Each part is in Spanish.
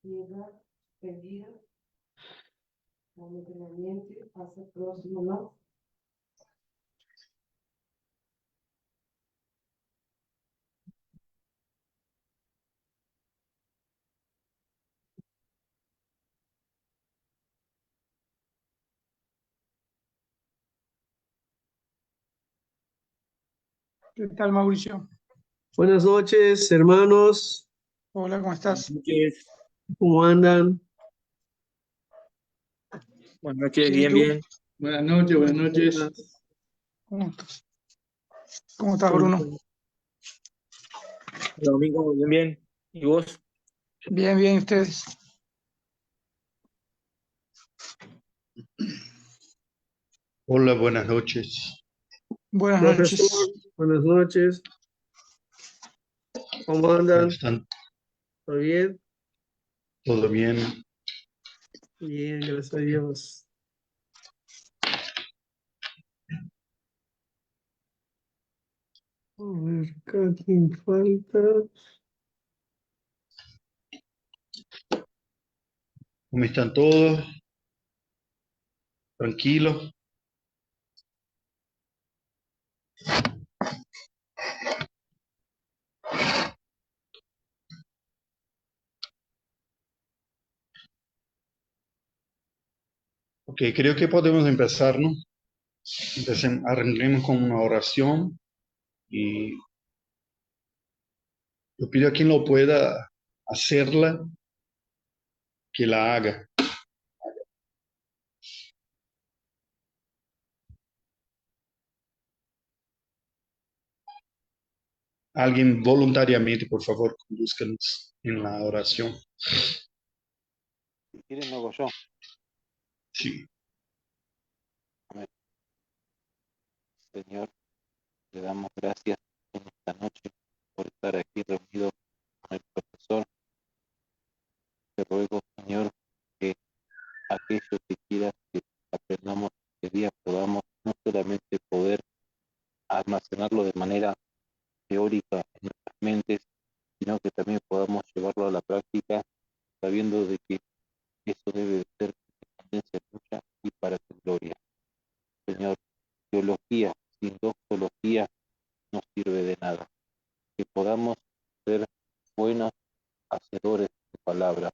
Tierra perdida, momentáneamente, hasta el próximo, ¿no? ¿Qué tal, Mauricio? Buenas noches, hermanos. Hola, ¿cómo estás? ¿Cómo andan? Buenas noches, ¿Y bien, tú? bien. Buenas noches, buenas noches. ¿Cómo estás? ¿Cómo estás, Bruno? El domingo, bien, bien. ¿Y vos? Bien, bien, ¿ustedes? Hola, buenas noches. Buenas Profesor, noches. buenas noches. ¿Cómo andan? ¿Están ¿Todo bien? todo bien? Bien, gracias a Dios. A ver, acá quién falta. ¿Cómo están todos? ¿Tranquilos? Ok, creo que podemos empezar, ¿no? Arranquemos con una oración y yo pido a quien lo pueda hacerla, que la haga. Alguien voluntariamente, por favor, conduzcanos en la oración. Si quieren, lo hago yo. Sí. Amén. Señor, le damos gracias en esta noche por estar aquí reunidos con el profesor. Te ruego, Señor, que aquello que quieras que aprendamos este día podamos no solamente poder almacenarlo de manera teórica en nuestras mentes, sino que también podamos llevarlo a la práctica sabiendo de que eso debe de ser tendencia tuya y para tu gloria. Señor, teología sin doxología no sirve de nada. Que podamos ser buenos hacedores de palabra.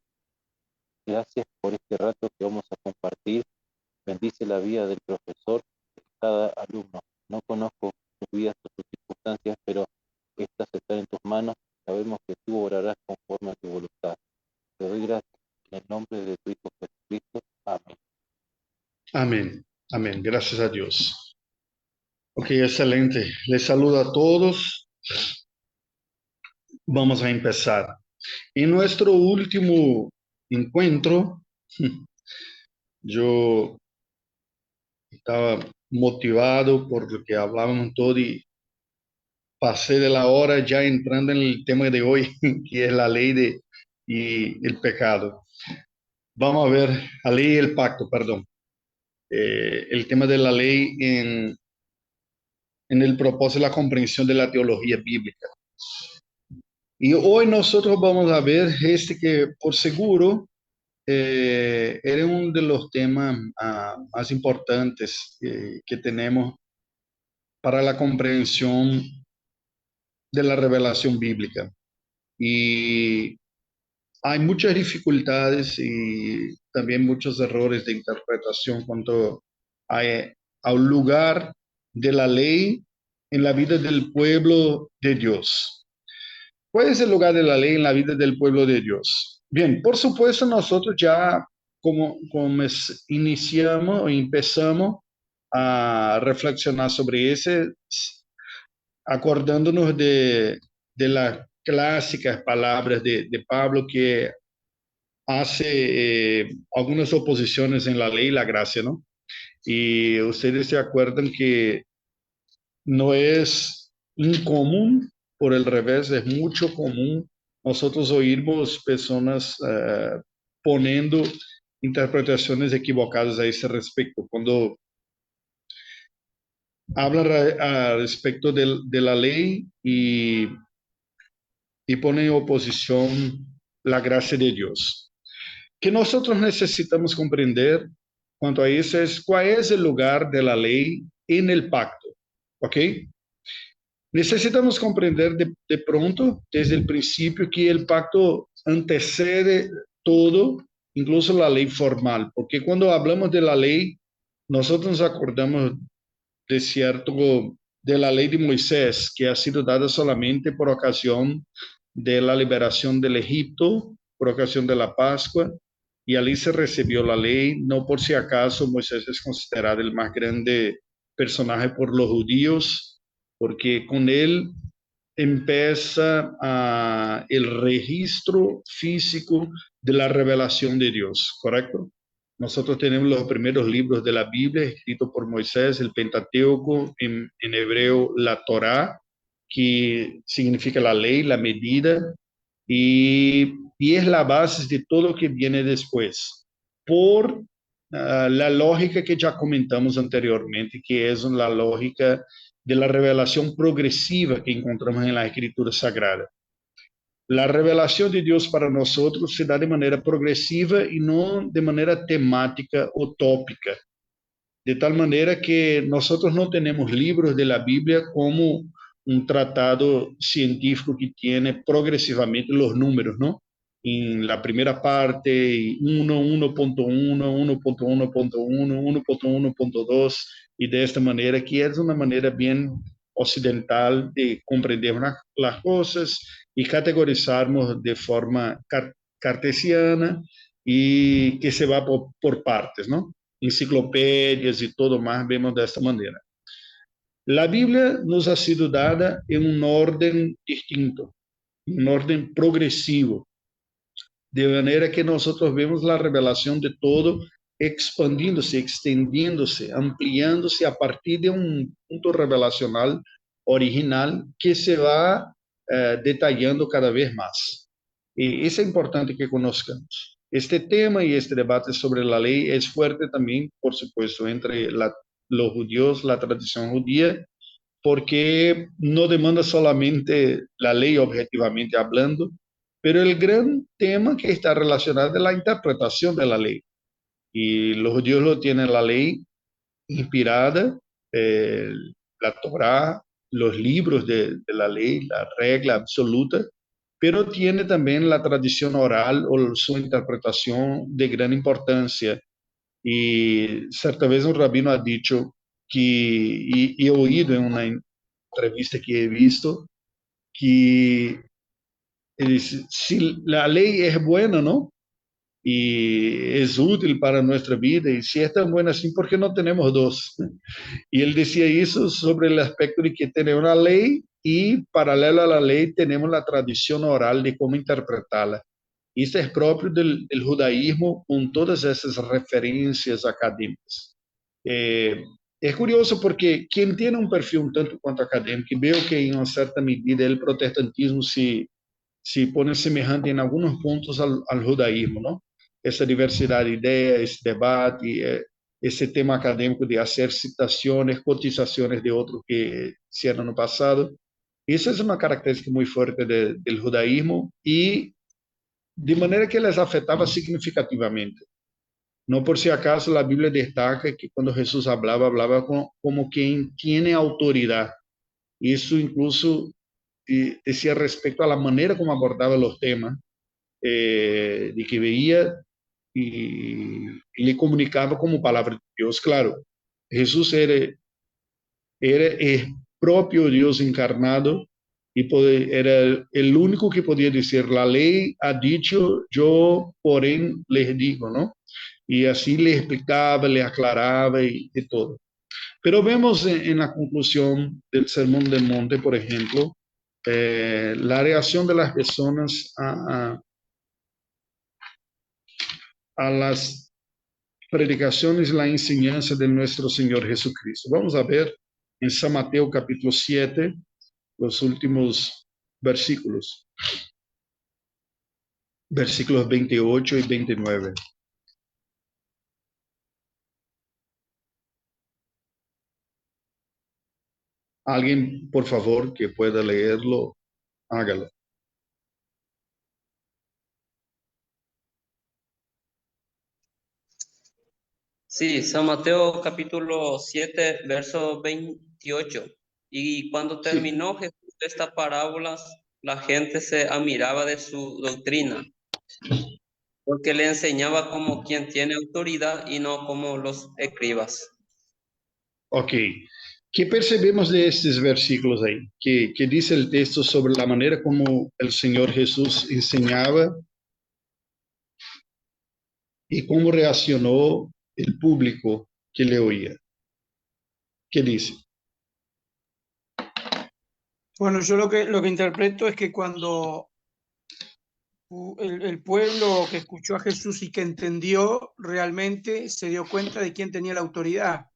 Gracias por este rato que vamos a compartir. Bendice la vida del profesor, de cada alumno. No conozco sus vidas o sus circunstancias, pero estas están en tus manos. Sabemos que tú obrarás conforme a tu voluntad. Te doy gracias en el nombre de tu Hijo Jesucristo. Amén. Amén. Amén. Gracias a Dios. Ok, excelente. Les saludo a todos. Vamos a empezar. En nuestro último encuentro, yo estaba motivado por lo que hablábamos todo y pasé de la hora ya entrando en el tema de hoy, que es la ley y el pecado. Vamos a ver, la ley y el pacto, perdón. El tema de la ley en el propósito de la comprensión de la teología bíblica. Y hoy nosotros vamos a ver este que por seguro era uno de los temas más importantes que tenemos para la comprensión de la revelación bíblica. Y hay muchas dificultades y también muchos errores de interpretación cuanto al lugar de la ley en la vida del pueblo de Dios. ¿Cuál es el lugar de la ley en la vida del pueblo de Dios? Bien, por supuesto, nosotros ya como iniciamos o empezamos a reflexionar sobre ese, acordándonos de las clásicas palabras de Pablo que hace algunas oposiciones en la ley y la gracia, ¿no? Y ustedes se acuerdan que no es incomún, por el revés, es mucho común nosotros oímos personas poniendo interpretaciones equivocadas a ese respecto. Cuando hablan a respecto de la ley y ponen en oposición la gracia de Dios. Que nosotros necesitamos comprender cuanto a eso es cuál es el lugar de la ley en el pacto, ¿ok? Necesitamos comprender de pronto, desde el principio, que el pacto antecede todo, incluso la ley formal, porque cuando hablamos de la ley, nosotros nos acordamos de cierto, de la ley de Moisés, que ha sido dada solamente por ocasión de la liberación del Egipto, por ocasión de la Pascua, y allí se recibió la ley, no por si acaso Moisés es considerado el más grande personaje por los judíos, porque con él empieza el registro físico de la revelación de Dios, ¿correcto? Nosotros tenemos los primeros libros de la Biblia escritos por Moisés, el Pentateuco, en hebreo la Torá, que significa la ley, la medida, y es la base de todo lo que viene después, por la lógica que ya comentamos anteriormente, que es la lógica de la revelación progresiva que encontramos en la Escritura Sagrada. La revelación de Dios para nosotros se da de manera progresiva y no de manera temática o tópica. De tal manera que nosotros no tenemos libros de la Biblia como un tratado científico que tiene progresivamente los números, ¿no? En la primera parte, 1, 1.1, 1.1.1, 1.1.2, y de esta manera, que es una manera bien occidental de comprender las cosas y categorizarnos de forma cartesiana y que se va por partes, ¿no? Enciclopedias y todo más vemos de esta manera. La Biblia nos ha sido dada en un orden distinto, un orden progresivo, de manera que nosotros vemos la revelación de todo expandiéndose, extendiéndose, ampliándose a partir de un punto revelacional original que se va detallando cada vez más. Y es importante que conozcamos. Este tema y este debate sobre la ley es fuerte también, por supuesto, entre los judíos, la tradición judía, porque no demanda solamente la ley objetivamente hablando, pero el gran tema que está relacionado es la interpretación de la ley. Y los judíos lo tienen la ley inspirada, la Torá, los libros de la ley, la regla absoluta, pero tiene también la tradición oral o su interpretación de gran importancia. Y cierta vez un rabino ha dicho que, y he oído en una entrevista que he visto, que si la ley es buena, ¿no? Y es útil para nuestra vida, y si es tan buena así, ¿por qué no tenemos dos? Y él decía eso sobre el aspecto de que tenemos una ley y paralela a la ley tenemos la tradición oral de cómo interpretarla. Y esto es propio del judaísmo con todas esas referencias académicas. Es curioso porque quien tiene un perfil un tanto cuanto académico, y veo que en una cierta medida el protestantismo se pone semejante en algunos puntos al judaísmo, ¿no? Esa diversidad de ideas, ese debate, ese tema académico de hacer citaciones, cotizaciones de otros que hicieron en el pasado. Esa es una característica muy fuerte del judaísmo y de manera que les afectaba significativamente. No por si acaso la Biblia destaca que cuando Jesús hablaba como quien tiene autoridad. Eso incluso decía respecto a la manera como abordaba los temas, de que veía y le comunicaba como palabra de Dios. Claro, Jesús era el propio Dios encarnado y era el único que podía decir, la ley ha dicho, yo porém les digo, ¿no? Y así le explicaba, le aclaraba y todo. Pero vemos en la conclusión del Sermón del Monte, por ejemplo, la reacción de las personas a las predicaciones y la enseñanza de nuestro Señor Jesucristo. Vamos a ver en San Mateo capítulo 7, los últimos versículos. versículos 28 y 29. Alguien, por favor, que pueda leerlo, hágalo. Sí, San Mateo capítulo 7, verso 28. Y cuando Sí. terminó Jesús esta parábola, la gente se admiraba de su doctrina, porque le enseñaba como quien tiene autoridad y no como los escribas. Ok. ¿Qué percebemos de estos versículos ahí? ¿Qué dice el texto sobre la manera como el Señor Jesús enseñaba y cómo reaccionó el público que le oía? ¿Qué dice? Bueno, yo lo que interpreto es que cuando el pueblo que escuchó a Jesús y que entendió realmente se dio cuenta de quién tenía la autoridad,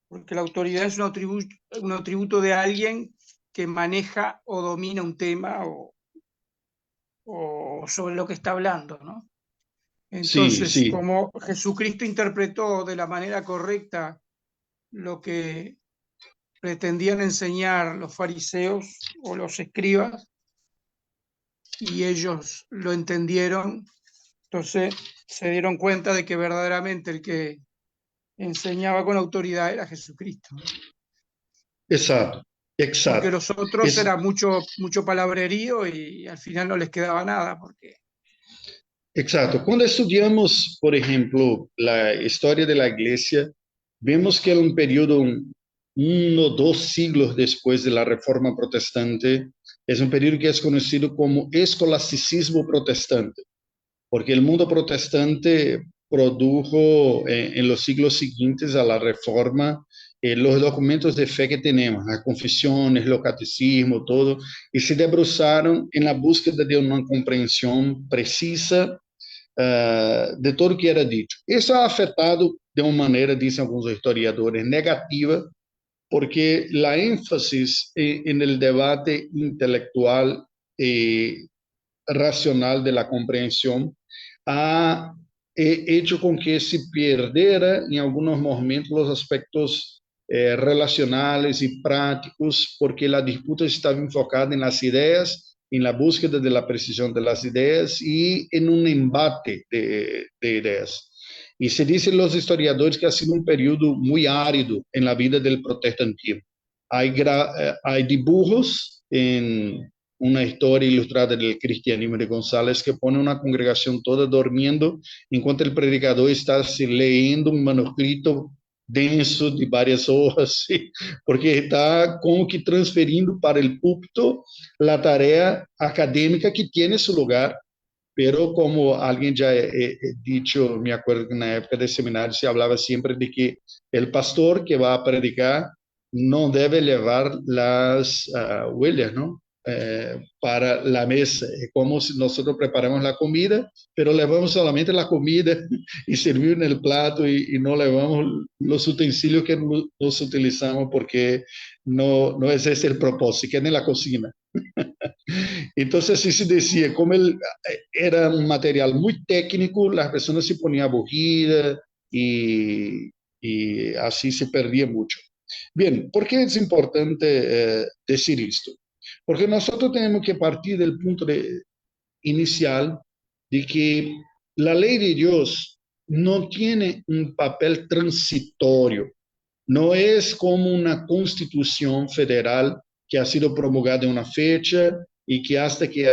porque la autoridad es un atributo de alguien que maneja o domina un tema o sobre lo que está hablando, ¿no? Sí, Entonces, sí, como Jesucristo interpretó de la manera correcta lo que pretendían enseñar los fariseos o los escribas, y ellos lo entendieron, entonces se dieron cuenta de que verdaderamente el que enseñaba con autoridad era Jesucristo, exacto, porque exacto. los otros Es, era mucho palabrerío y al final no les quedaba nada, porque exacto. Cuando estudiamos, por ejemplo, la historia de la iglesia, vemos que en un periodo, uno o dos siglos después de la Reforma Protestante, es un periodo que es conocido como escolasticismo protestante, porque el mundo protestante produjo en los siglos siguientes a la Reforma los documentos de fe que tenemos, las confesiones, los catecismos, todo, y se debruzaron en la búsqueda de una comprensión precisa de todo o que era dicho. Isso ha afetado de uma maneira, dizem alguns historiadores, negativa, porque a ênfase em el debate intelectual e racional de la comprensión ha hecho con que se perdiera en algunos momentos los aspectos relacionales y prácticos, porque la disputa estaba enfocada en las ideas, en la búsqueda de la precisión de las ideas y en un embate de ideas. Y se dicen los historiadores que ha sido un periodo muy árido en la vida del protestantismo. Hay dibujos en una historia ilustrada del cristianismo de González que pone una congregación toda durmiendo enquanto el predicador está leyendo un manuscrito denso de varias hojas, ¿sí? Porque está como que transferindo para el púlpito la tarea académica que tiene su lugar, pero como alguien ya ha dicho, me acuerdo que en la época del seminario se hablaba siempre de que el pastor que va a predicar no debe llevar las huellas, ¿no? Para la mesa. Es como si nosotros preparamos la comida, pero llevamos solamente la comida y servir en el plato y no llevamos los utensilios que nos utilizamos porque no es ese el propósito, que es en la cocina. Entonces, así se decía, como él era un material muy técnico, las personas se ponían aburridas y así se perdía mucho. Bien, ¿por qué es importante decir esto? Porque nosotros tenemos que partir del punto inicial de que la ley de Dios no tiene un papel transitorio, no es como una constitución federal que ha sido promulgada en una fecha y que hasta que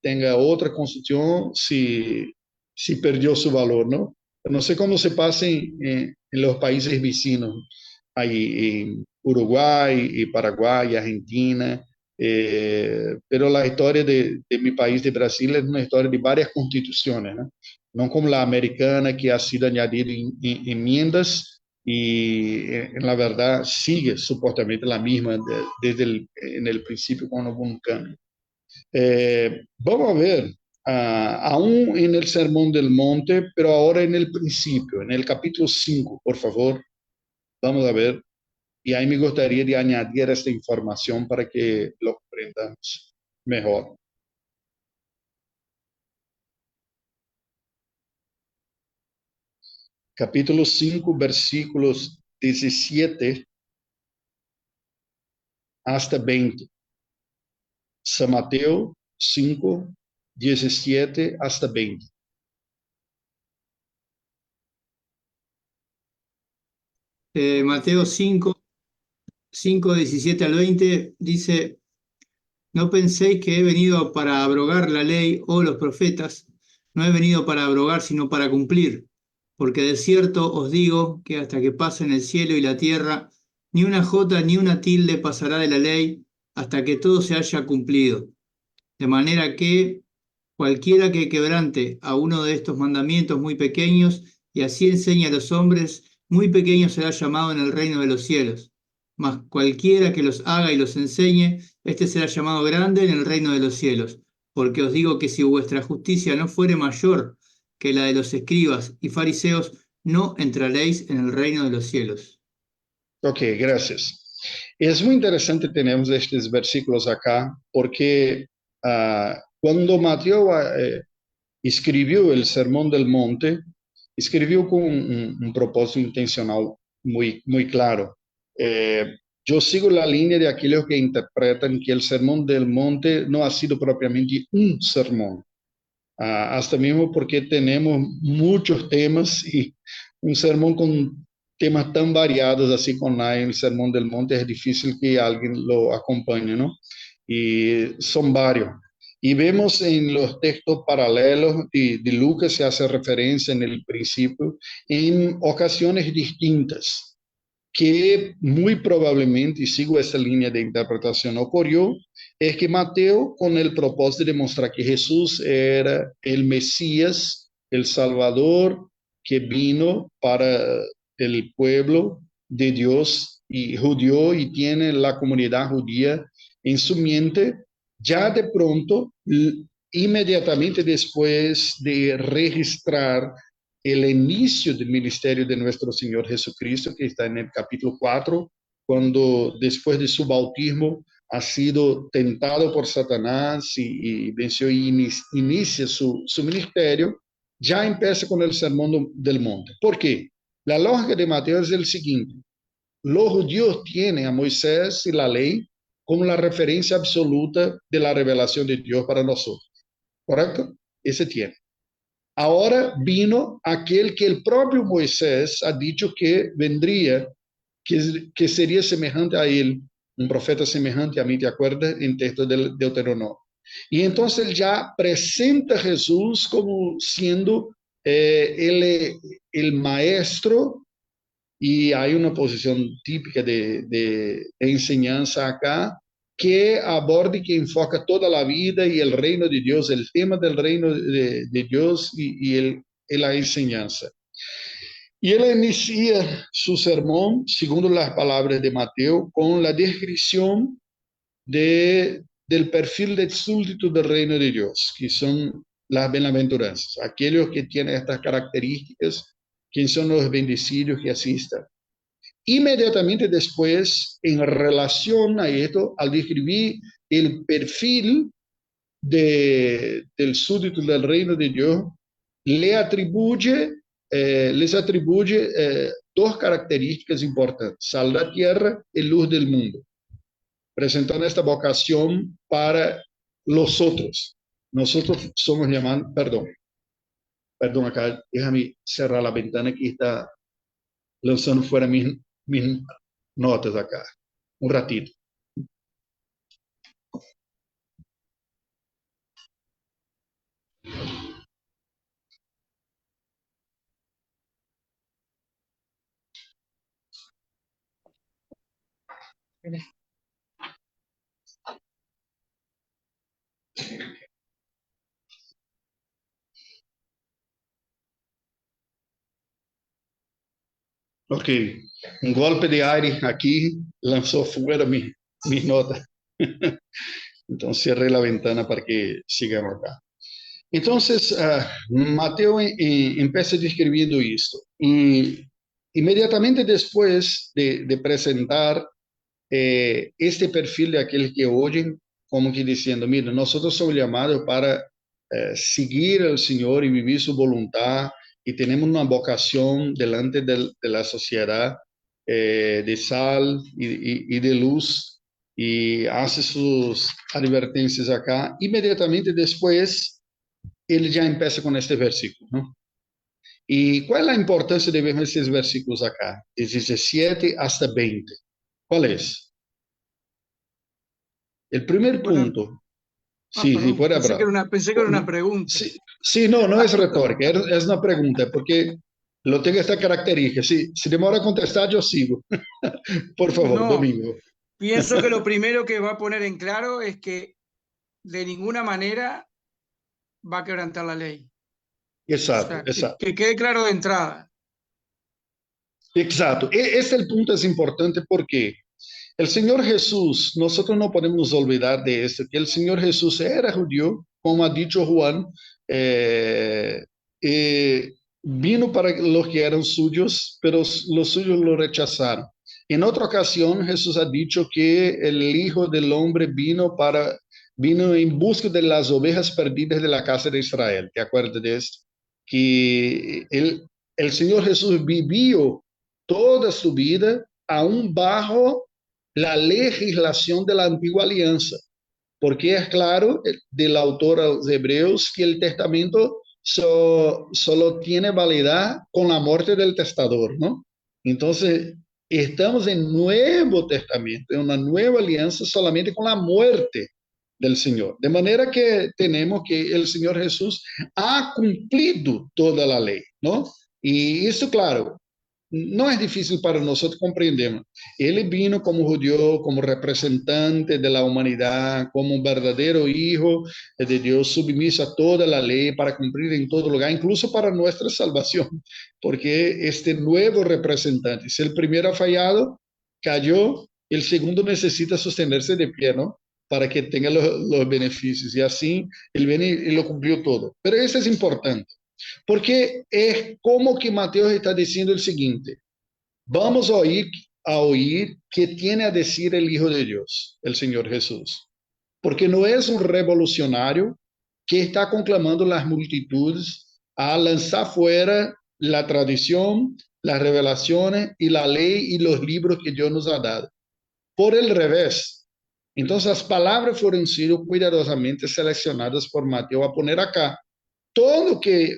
tenga otra constitución si perdió su valor, ¿no? No sé cómo se pasa en los países vecinos, ahí en Uruguay y Paraguay y Argentina, pero la historia de mi país, de Brasil, es una historia de varias constituciones, ¿no? No como la americana que ha sido añadida en enmiendas y en la verdad sigue supuestamente la misma desde en el principio cuando hubo un cambio. Vamos a ver, aún en el Sermón del Monte, pero ahora en el principio, en el capítulo 5, por favor, vamos a ver. Y ahí me gustaría de añadir esta información para que lo comprendamos mejor. capítulo 5, versículos 17 hasta 20. San Mateo 5, 17 hasta 20. Mateo 5, 17 al 20 dice: No penséis que he venido para abrogar la ley o los profetas. No he venido para abrogar, sino para cumplir. Porque de cierto os digo que hasta que pasen el cielo y la tierra, ni una jota ni una tilde pasará de la ley hasta que todo se haya cumplido. De manera que cualquiera que quebrante a uno de estos mandamientos muy pequeños y así enseñe a los hombres, muy pequeño será llamado en el reino de los cielos. Mas cualquiera que los haga y los enseñe, éste será llamado grande en el reino de los cielos. Porque os digo que si vuestra justicia no fuere mayor que la de los escribas y fariseos, no entraréis en el reino de los cielos. Ok, gracias. Es muy interesante tenemos estos versículos acá porque cuando Mateo escribió el Sermón del Monte, escribió con un propósito intencional muy claro. Yo sigo la línea de aquellos que interpretan que el Sermón del Monte no ha sido propiamente un sermón, hasta mismo porque tenemos muchos temas y un sermón con temas tan variados así con el Sermón del Monte es difícil que alguien lo acompañe, ¿no? Y son varios. Y vemos en los textos paralelos de Lucas se hace referencia en el principio en ocasiones distintas, que muy probablemente, y sigo esta línea de interpretación, ocurrió, es que Mateo, con el propósito de mostrar que Jesús era el Mesías, el Salvador, que vino para el pueblo de Dios y judío y tiene la comunidad judía en su mente, ya de pronto, inmediatamente después de registrar el inicio del ministerio de nuestro Señor Jesucristo, que está en el capítulo 4, cuando después de su bautismo ha sido tentado por Satanás y venció y inicia su ministerio, ya empieza con el Sermón del Monte. ¿Por qué? La lógica de Mateo es el siguiente: los judíos tienen a Moisés y la ley como la referencia absoluta de la revelación de Dios para nosotros, ¿correcto? Ese tiene. Ahora vino aquel que el propio Moisés ha dicho que vendría, que sería semejante a él, un profeta semejante a mí, ¿te acuerdas? En texto del Deuteronomio. Y entonces él ya presenta a Jesús como siendo el maestro, y hay una posición típica de enseñanza acá, que aborda y que enfoca toda la vida y el reino de Dios, el tema del reino de Dios y la enseñanza. Y él inicia su sermón, según las palabras de Mateo, con la descripción del perfil del súbdito del reino de Dios, que son las bienaventuranzas, aquellos que tienen estas características, quienes son los bendecidos que asistan. Inmediatamente después, en relación a esto, al describir el perfil del súbdito del reino de Dios, les atribuye dos características importantes: sal de la tierra y luz del mundo, presentando esta vocación para los otros. Nosotros somos llamados, perdón, acá, déjame cerrar la ventana que está lanzando fuera mis notas acá. Un ratito. Ok, un golpe de aire aquí lanzó fuera mis notas. Entonces cerré la ventana para que sigamos acá. Entonces, Mateo empieza describiendo esto. Y inmediatamente después de presentar este perfil de aquellos que oyen, como que diciendo: mira, nosotros somos llamados para seguir al Señor y vivir su voluntad y tenemos una vocación delante de la sociedad de sal y de luz, y hace sus advertencias acá. Inmediatamente después, él ya empieza con este versículo, ¿no? ¿Y cuál es la importancia de ver estos versículos acá? De 17 hasta 20. ¿Cuál es? El primer Bueno, punto. Sí, sí, perdón, puede pensé hablar. que era pensé que era una pregunta. Sí, sí, no es retórica, es una pregunta, porque lo tengo esta característica. Sí, si demora a contestar, yo sigo. Por favor, No, Domingo. pienso que lo primero que va a poner en claro es que de ninguna manera va a quebrantar la ley. O Exacto, sea, exacto. que quede claro de entrada. Exacto. Este el punto es importante porque el Señor Jesús, nosotros no podemos olvidar de esto, que el Señor Jesús era judío, como ha dicho Juan, eh, vino para los que eran suyos, pero los suyos lo rechazaron. En otra ocasión, Jesús ha dicho que el Hijo del Hombre vino en busca de las ovejas perdidas de la casa de Israel. ¿Te acuerdas de esto? Que el Señor Jesús vivió toda su vida aún bajo la legislación de la antigua alianza, porque es claro del autor a los Hebreos que el testamento solo tiene validad con la muerte del testador, ¿no? Entonces, estamos en Nuevo Testamento, en una nueva alianza solamente con la muerte del Señor. De manera que tenemos que el Señor Jesús ha cumplido toda la ley, ¿no? Y eso, claro, no es difícil para nosotros comprendemos. Él vino como judío, como representante de la humanidad, como un verdadero hijo de Dios, sumiso a toda la ley para cumplir en todo lugar, incluso para nuestra salvación, porque este nuevo representante, si el primero ha fallado, cayó, el segundo necesita sostenerse de pie, ¿no? Para que tenga los beneficios. Y así él viene y lo cumplió todo. Pero eso es importante. Porque es como que Mateus está diciendo el siguiente: vamos a oír qué tiene a decir el Hijo de Dios, el Señor Jesús. Porque no es un revolucionario que está conclamando las multitudes a lanzar fuera la tradición, las revelaciones y la ley y los libros que Dios nos ha dado. Por el revés. Entonces las palabras fueron sido cuidadosamente seleccionadas por Mateo a poner acá todo lo que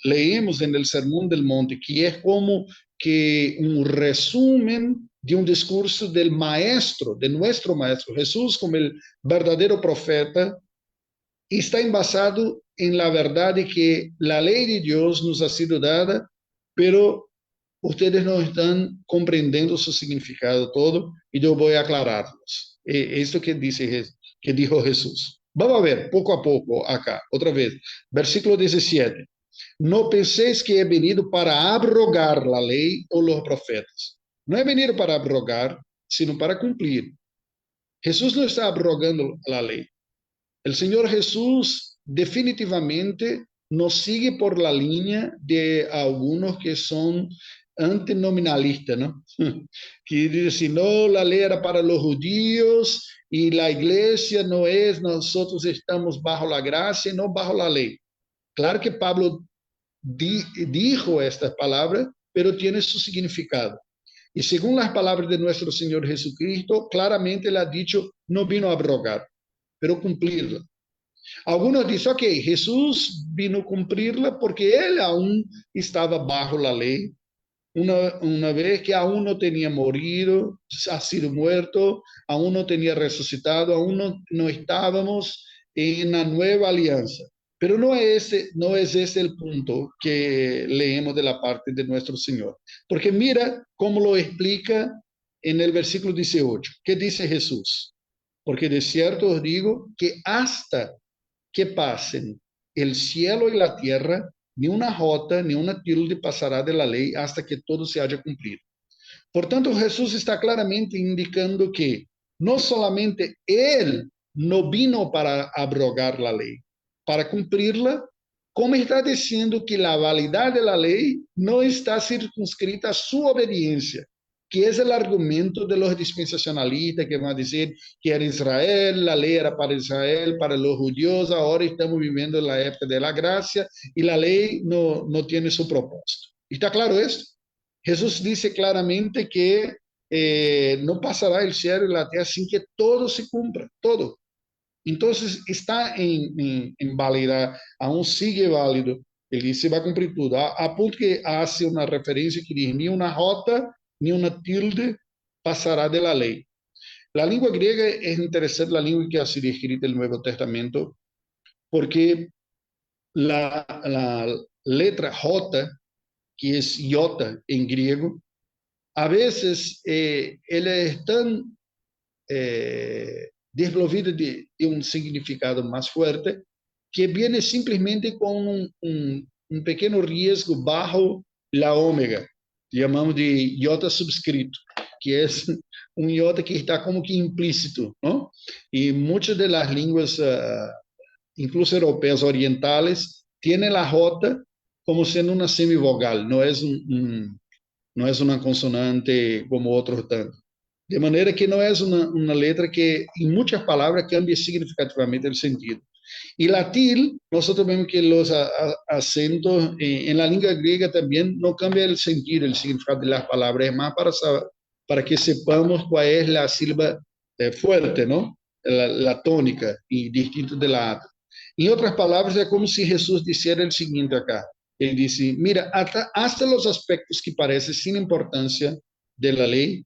leímos en el Sermón del Monte, que es como que un resumen de un discurso del maestro, de nuestro maestro Jesús como el verdadero profeta, está envasado en la verdad de que la ley de Dios nos ha sido dada, pero ustedes no están comprendiendo su significado todo, y yo voy a aclararlos. Esto que dijo Jesús. Vamos a ver poco a poco acá, otra vez, versículo 17. No penséis que he venido para abrogar la ley o los profetas. No he venido para abrogar, sino para cumplir. Jesús no está abrogando la ley. El Señor Jesús definitivamente nos sigue por la línea de algunos que son antinominalistas, ¿no? Que dicen, no, la ley era para los judíos y la iglesia no es, nosotros estamos bajo la gracia, no bajo la ley. Claro que Pablo dijo estas palabras, pero tiene su significado. Y según las palabras de nuestro Señor Jesucristo, claramente él ha dicho, no vino a abrogar, pero cumplirla. Algunos dicen, ok, Jesús vino a cumplirla porque él aún estaba bajo la ley, una vez que aún no tenía morido, ha sido muerto, aún no tenía resucitado, aún no estábamos en la nueva alianza. Pero no es ese el punto que leemos de la parte de nuestro Señor. Porque mira cómo lo explica en el versículo 18. ¿Qué dice Jesús? Porque de cierto os digo que hasta que pasen el cielo y la tierra, ni una jota, ni una tilde pasará de la ley hasta que todo se haya cumplido. Por tanto, Jesús está claramente indicando que no solamente Él no vino para abrogar la ley, para cumplirla, como está diciendo que la validad de la ley no está circunscrita a su obediencia, que es el argumento de los dispensacionalistas que van a decir que era Israel, la ley era para Israel, para los judíos, ahora estamos viviendo en la época de la gracia y la ley no tiene su propósito. ¿Está claro esto? Jesús dice claramente que no pasará el cielo y la tierra sin que todo se cumpla, todo. Entonces está en válida, aún sigue válido. Ele dice, va a cumplir todo, a punto que hace una referencia que dice, ni una jota, ni una tilde pasará de la ley. La lengua griega es interesante, la lengua que ha sido escrita en el Nuevo Testamento, porque la letra J, que es iota en griego, a veces ela es tan desprovida de un significado más fuerte, que viene simplesmente con un pequeño riesgo bajo la omega, llamamos de iota subscrito, que es un iota que está como que implícito, ¿no? Y muchas de las lenguas, incluso europeas orientales, tienen la J como siendo una semivogal, no es no es una consonante como otros tantos. De manera que no es una letra que en muchas palabras cambia significativamente el sentido. Y la tilde, nosotros vemos que los acentos en la lengua griega también no cambia el sentido, el significado de las palabras, es más para que sepamos cuál es la sílaba fuerte, ¿no? La tónica y distinto de la A. En otras palabras, es como si Jesús dijera el siguiente acá. Él dice, mira, hasta los aspectos que parecen sin importancia de la ley,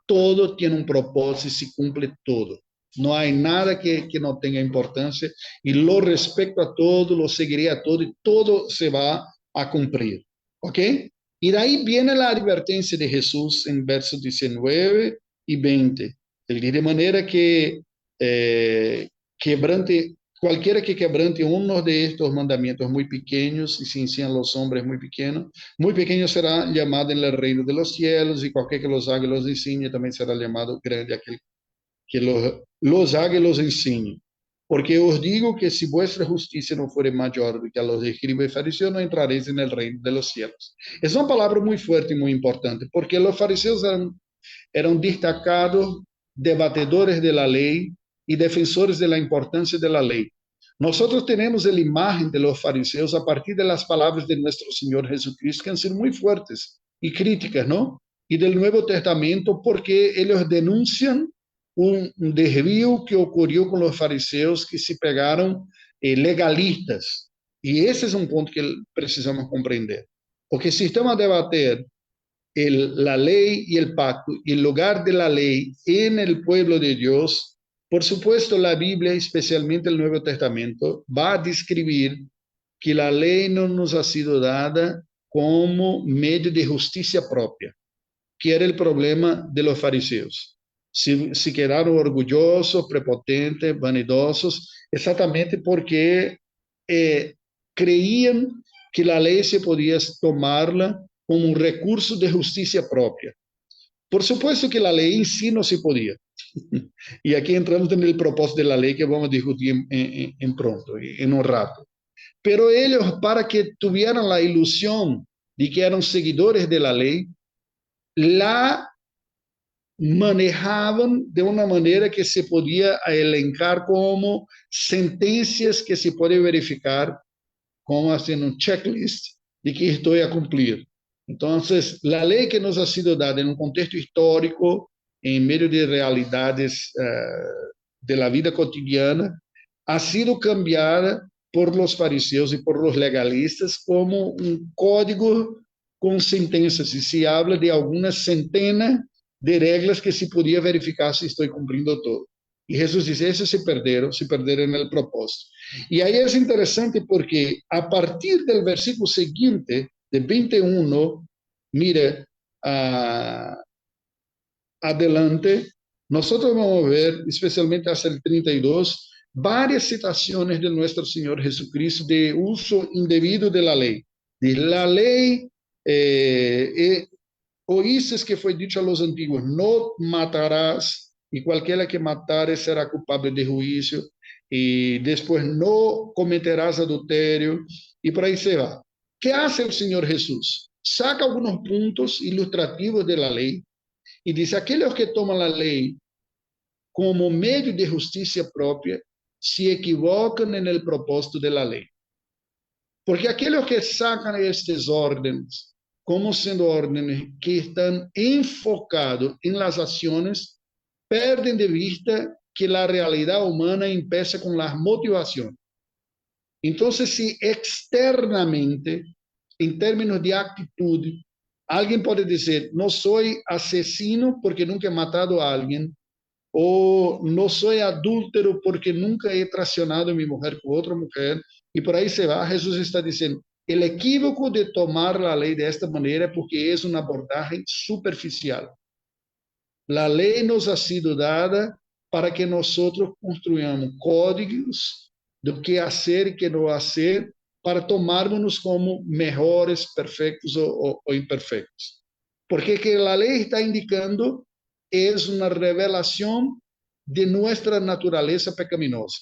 todo tiene un propósito y se cumple todo. No hay nada que no tenga importancia y lo respeto a todo, lo seguiré a todo y todo se va a cumplir. ¿Ok? Y de ahí viene la advertencia de Jesús en versos 19 y 20. Él dice de manera que cualquiera que quebrante uno de estos mandamientos muy pequeños y se enseñan a los hombres muy pequeño será llamado en el reino de los cielos, y cualquiera que los haga y los enseñe también será llamado grande aquel que los haga y los enseñe. Porque os digo que si vuestra justicia no fuere mayor que a los de escribas y fariseos, no entraréis en el reino de los cielos. Es una palabra muy fuerte y muy importante, porque los fariseos eran destacados debatedores de la ley y defensores de la importancia de la ley. Nosotros tenemos la imagen de los fariseos a partir de las palabras de nuestro Señor Jesucristo, que han sido muy fuertes y críticas, ¿no? Y del Nuevo Testamento, porque ellos denuncian un desvío que ocurrió con los fariseos que se pegaron legalistas. Y ese es un punto que precisamos comprender. Porque si estamos a debater la ley y el pacto y el lugar de la ley en el pueblo de Dios, por supuesto la Biblia, especialmente el Nuevo Testamento, va a describir que la ley no nos ha sido dada como medio de justicia propia, que era el problema de los fariseos. Se quedaron orgullosos, prepotentes, vanidosos, exactamente porque creían que la ley se podía tomarla como un recurso de justicia propia. Por supuesto que la ley en sí no se podía. Y aquí entramos en el propósito de la ley que vamos a discutir en pronto, en un rato. Pero ellos, para que tuvieran la ilusión de que eran seguidores de la ley, la manejaban de una manera que se podía elencar como sentencias que se puede verificar, como haciendo un checklist de que estoy a cumplir. Entonces, la ley que nos ha sido dada en un contexto histórico, en medio de realidades de la vida cotidiana, ha sido cambiada por los fariseos y por los legalistas como un código con sentencias, y se habla de algunas centenas de reglas que se podía verificar si estoy cumpliendo todo. Y Jesús dice, esos se perdieron en el propósito. Y ahí es interesante porque a partir del versículo siguiente, de 21, mire, adelante, nosotros vamos a ver, especialmente hasta el 32, varias citaciones de nuestro Señor Jesucristo de uso indebido de la ley. De la ley, oístes que foi dicho a los antiguos, no matarás, y cualquiera que matare será culpable de juicio, y después no cometerás adulterio, y por ahí se va. ¿Qué hace el Señor Jesús? Saca algunos puntos ilustrativos de la ley y dice, aquellos que toman la ley como medio de justicia propia se equivocan en el propósito de la ley. Porque aquellos que sacan estes órdenes como sendo órdenes que están enfocados en las acciones, pierden de vista que la realidad humana empieza con las motivaciones. Entonces, si externamente, en términos de actitud, alguien puede decir, no soy asesino porque nunca he matado a alguien, o no soy adúltero porque nunca he traicionado a mi mujer con otra mujer, y por ahí se va. Jesús está diciendo, el equívoco de tomar la ley de esta manera porque es un abordaje superficial. La ley nos ha sido dada para que nosotros construyamos códigos de qué hacer y qué no hacer para tomarnos como mejores, perfectos o imperfectos. Porque que la ley está indicando es una revelación de nuestra naturaleza pecaminosa.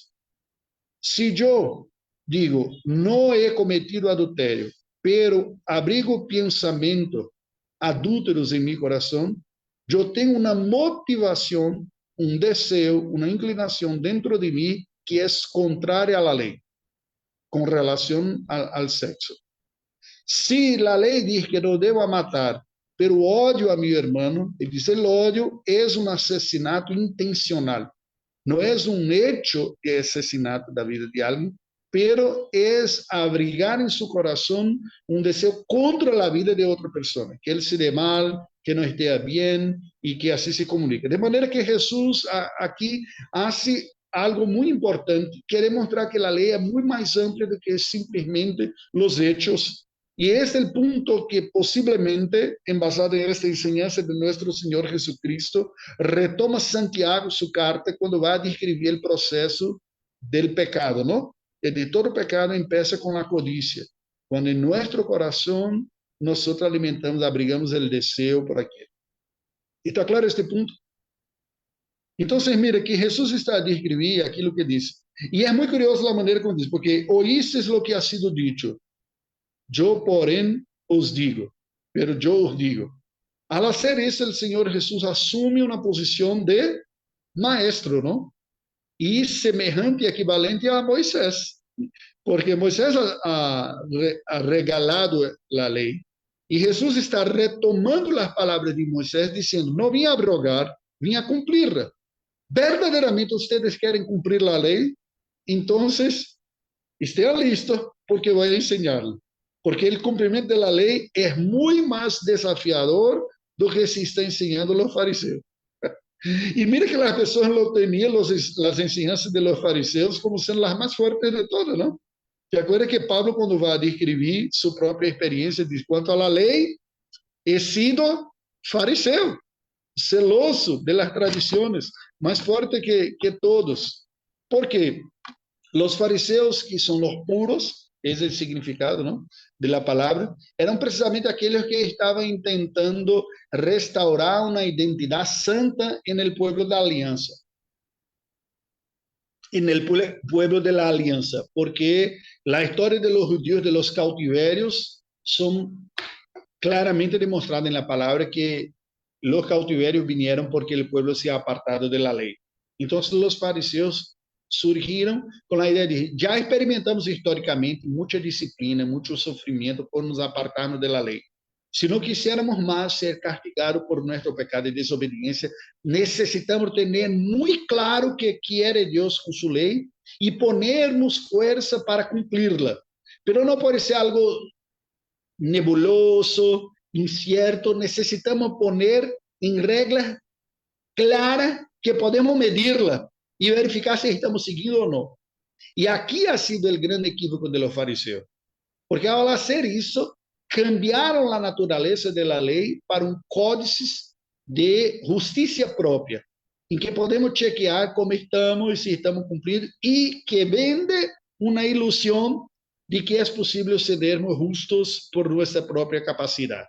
Si yo digo, no he cometido adulterio, pero abrigo pensamientos adúlteros en mi corazón, yo tengo una motivación, un deseo, una inclinación dentro de mí que es contraria a la ley, con relación al sexo. Si la ley dice que no debo matar, pero odio a mi hermano, y dice el odio es un asesinato intencional. No es un hecho de asesinato de la vida de alguien, pero es abrigar en su corazón un deseo contra la vida de otra persona, que él se dé mal, que no esté bien y que así se comunique. De manera que Jesús aquí hace algo muy importante, quiere mostrar que la ley es muy más amplia do que simplesmente los hechos. Y es el punto que posiblemente, basado en esta enseñanza de nuestro Señor Jesucristo, retoma Santiago su carta cuando va a describir el proceso del pecado, ¿no? Y de todo pecado empieza con la codicia. Cuando en nuestro corazón nosotros alimentamos, abrigamos el deseo por aquello. ¿Está claro este punto? Entonces, mira, que Jesús está a describir aquilo que dice. Y es muy curioso la manera como dice, porque oísteis lo que ha sido dicho. Yo, porém, os digo, pero yo os digo. Al hacer eso, el Señor Jesús asume una posición de maestro, ¿no? Y semejante, equivalente a Moisés, porque Moisés ha regalado la ley, y Jesús está retomando las palabras de Moisés, diciendo, no vine a abrogar, vine a cumplirla. ¿Verdaderamente ustedes quieren cumplir la ley? Entonces, estén listos, porque voy a enseñarles. Porque el cumplimiento de la ley es muy más desafiador do que se está enseñando los fariseos. Y mire que las personas lo tenían, las enseñanzas de los fariseos, como siendo las más fuertes de todas, ¿no? ¿Te acuerdas que Pablo, cuando va a describir su propia experiencia, dice, cuanto a la ley, he sido fariseo, celoso de las tradiciones, más fuerte que todos. Porque los fariseos, que son los puros, es el significado, ¿no?, de la palabra, eran precisamente aquellos que estaban intentando restaurar una identidad santa en el pueblo de la alianza. En el pueblo de la alianza, porque la historia de los judíos de los cautiverios son claramente demostradas en la palabra que los cautiverios vinieron porque el pueblo se ha apartado de la ley. Entonces los fariseos surgiram com a ideia de, já experimentamos historicamente muita disciplina, muito sofrimento por nos apartarmos da lei. Se não quisermos mais ser castigados por nosso pecado de desobediência, necessitamos ter muito claro o que quer Deus com sua lei e ponermos força para cumpri-la. Pero não pode ser algo nebuloso, incierto. Necessitamos poner em regras claras que podemos medirla y verificar si estamos siguiendo o no. Y aquí ha sido el gran equívoco de los fariseos, porque al hacer eso, cambiaron la naturaleza de la ley para un códice de justicia propia, en que podemos chequear cómo estamos y si estamos cumpliendo, y que vende una ilusión de que es posible sermos justos por nuestra propia capacidad.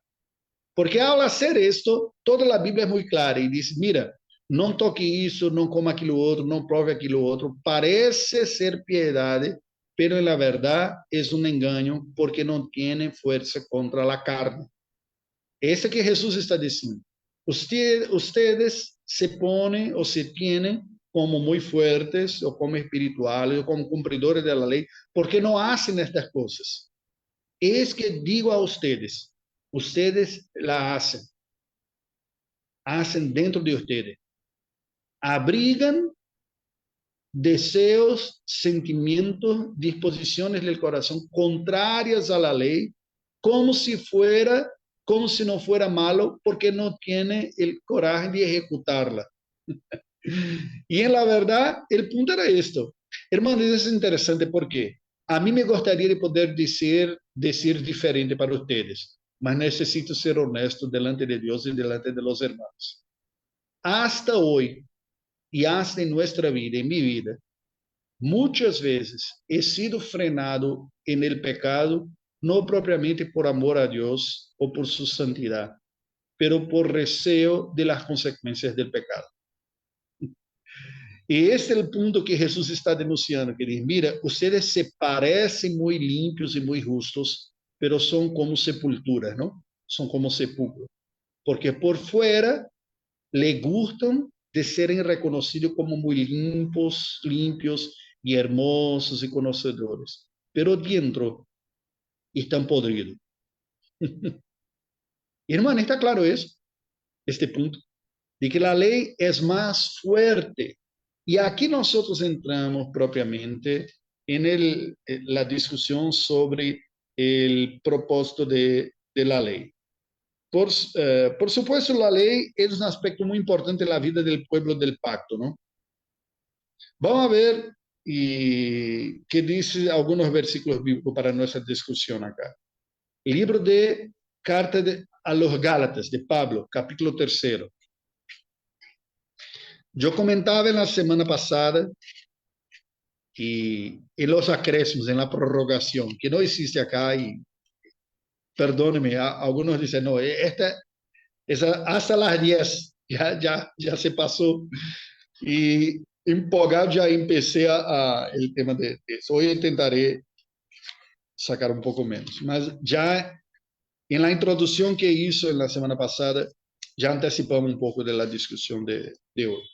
Porque al hacer esto, toda la Biblia es muy clara y dice, mira, não toque isso, não coma aquilo outro, não prove aquilo outro. Parece ser piedade, pero na verdade é um engano, porque não tem força contra a carne. Esse que Jesus está dizendo. ustedes se ponen o se tienen como muy fuertes o como espirituales o como cumplidores de la ley, porque no hacen estas cosas. Es que digo a ustedes la hacen dentro de ustedes, abrigan deseos, sentimientos, disposiciones del corazón contrarias a la ley, como si no fuera malo, porque no tiene el coraje de ejecutarla. Y en la verdad, el punto era esto. Hermanos, es interesante porque a mí me gustaría de poder decir diferente para ustedes, mas necesito ser honesto delante de Dios y delante de los hermanos. Hasta hoy y hasta en nuestra vida, en mi vida, muchas veces he sido frenado en el pecado, no propiamente por amor a Dios o por su santidad, pero por recelo de las consecuencias del pecado. Y este es el punto que Jesús está denunciando, que dice, mira, ustedes se parecen muy limpios y muy justos, pero son como sepulturas, ¿no? Son como sepulcros. Porque por fuera le gustan de ser reconocidos como muy limpios y hermosos y conocedores, pero dentro están podridos. Hermano, ¿está claro eso? Este punto, de que la ley es más fuerte. Y aquí nosotros entramos propiamente en la discusión sobre el propósito de la ley. Por supuesto, la ley es un aspecto muy importante en la vida del pueblo del pacto, ¿no? Vamos a ver qué dice algunos versículos bíblicos para nuestra discusión acá. El libro de Carta a los Gálatas de Pablo, capítulo 3. Yo comentaba en la semana pasada y en los acréscimos, en la prorrogación, que no existe acá y perdónenme, algunos dicen, no, esta es hasta las 10, ya se pasó. Y empolgado ya empecé el tema de eso. Hoy intentaré sacar un poco menos, mas ya en la introducción que hizo en la semana pasada, ya anticipamos un poco de la discusión de hoy,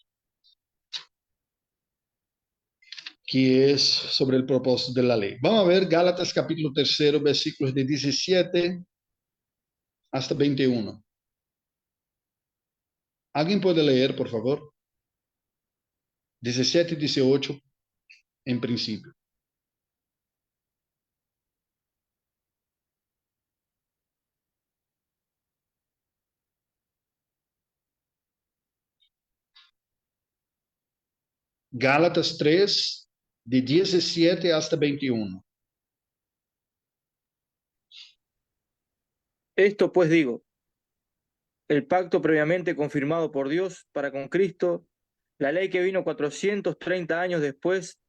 que es sobre el propósito de la ley. Vamos a ver Gálatas capítulo 3, versículos de 17 hasta 21. ¿Alguien puede leer, por favor? 17 y 18 en principio. Gálatas 3, de 17 hasta 21. Esto pues digo, el pacto previamente confirmado por Dios para con Cristo, la ley que vino 430 años después,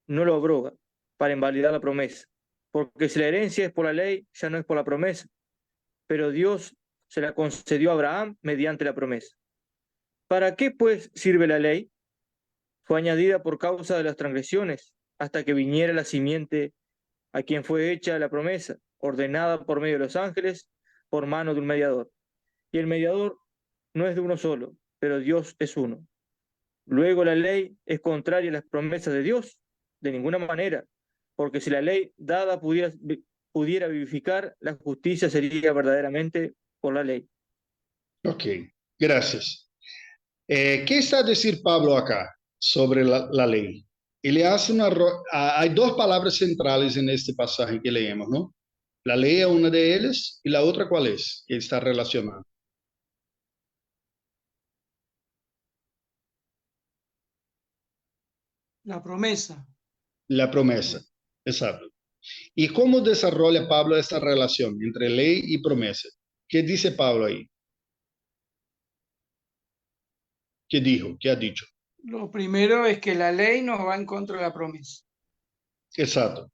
no lo abroga para invalidar la promesa. Porque si la herencia es por la ley, ya no es por la promesa, pero Dios se la concedió a Abraham mediante la promesa. ¿Para qué pues sirve la ley? Fue añadida por causa de las transgresiones, hasta que viniera la simiente a quien fue hecha la promesa, ordenada por medio de los ángeles, por mano de un mediador. Y el mediador no es de uno solo, pero Dios es uno. Luego la ley es contraria a las promesas de Dios, de ninguna manera, porque si la ley dada pudiera vivificar, la justicia sería verdaderamente por la ley. Ok, gracias. ¿Qué está a decir Pablo acá sobre la ley? Él hace hay dos palabras centrales en este pasaje que leemos, ¿no? La ley es una de ellas y la otra, ¿cuál es? Que está relacionada. La promesa. La promesa, exacto. ¿Y cómo desarrolla Pablo esta relación entre ley y promesa? ¿Qué dice Pablo ahí? ¿Qué dijo? ¿Qué ha dicho? Lo primero es que la ley no va en contra de la promesa. Exacto.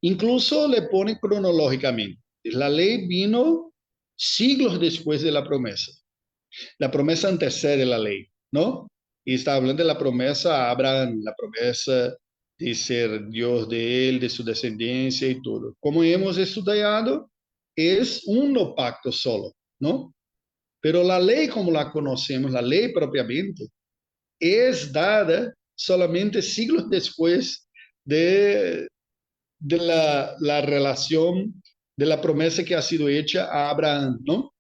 Incluso le pone cronológicamente. La ley vino siglos después de la promesa. La promesa antecede la ley, ¿no? Y está hablando de la promesa a Abraham, la promesa de ser Dios de él, de su descendencia y todo. Como hemos estudiado, es un no pacto solo, ¿no? Pero la ley como la conocemos, la ley propiamente, es dada solamente siglos después de la relación, de la promesa que ha sido hecha a Abraham, ¿no?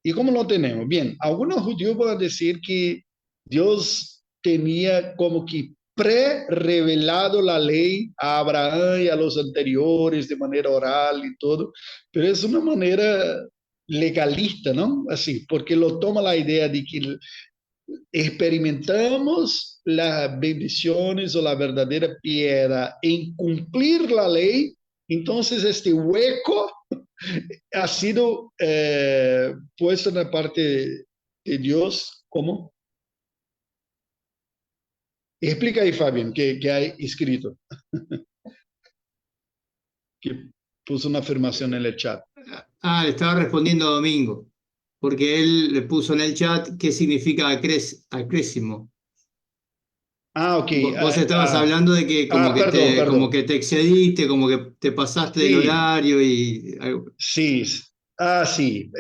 ¿Y cómo lo tenemos? Bien, algunos judíos van a decir que Dios tenía como que pre-revelado la ley a Abraham y a los anteriores de manera oral y todo, pero es una manera legalista, ¿no? Así, porque lo toma la idea de que experimentamos las bendiciones o la verdadera piedad en cumplir la ley, entonces este hueco ha sido puesto en la parte de Dios. ¿Cómo? Explica ahí, Fabián, que hay escrito, que puso una afirmación en el chat. Le estaba respondiendo a Domingo, porque él le puso en el chat qué significa acrésimo. Ah, ok. Vos estabas hablando de que como que perdón. como que te excediste, como que te pasaste del Sí. horario y algo. Sí. Sí.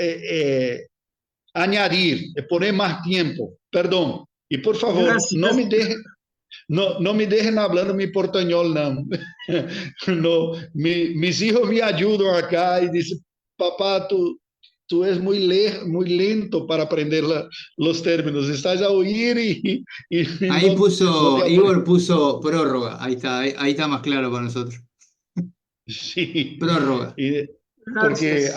Añadir, poner más tiempo. Perdón. Y por favor, Gracias. no me dejen hablando mi portuñol, no. No, mis hijos me ayudan acá y dicen, papá, tú eres muy lento para aprender los términos. Estás a oír y Ahí no te Igor puso prórroga, ahí está más claro para nosotros. Sí, Prórroga. porque Gracias.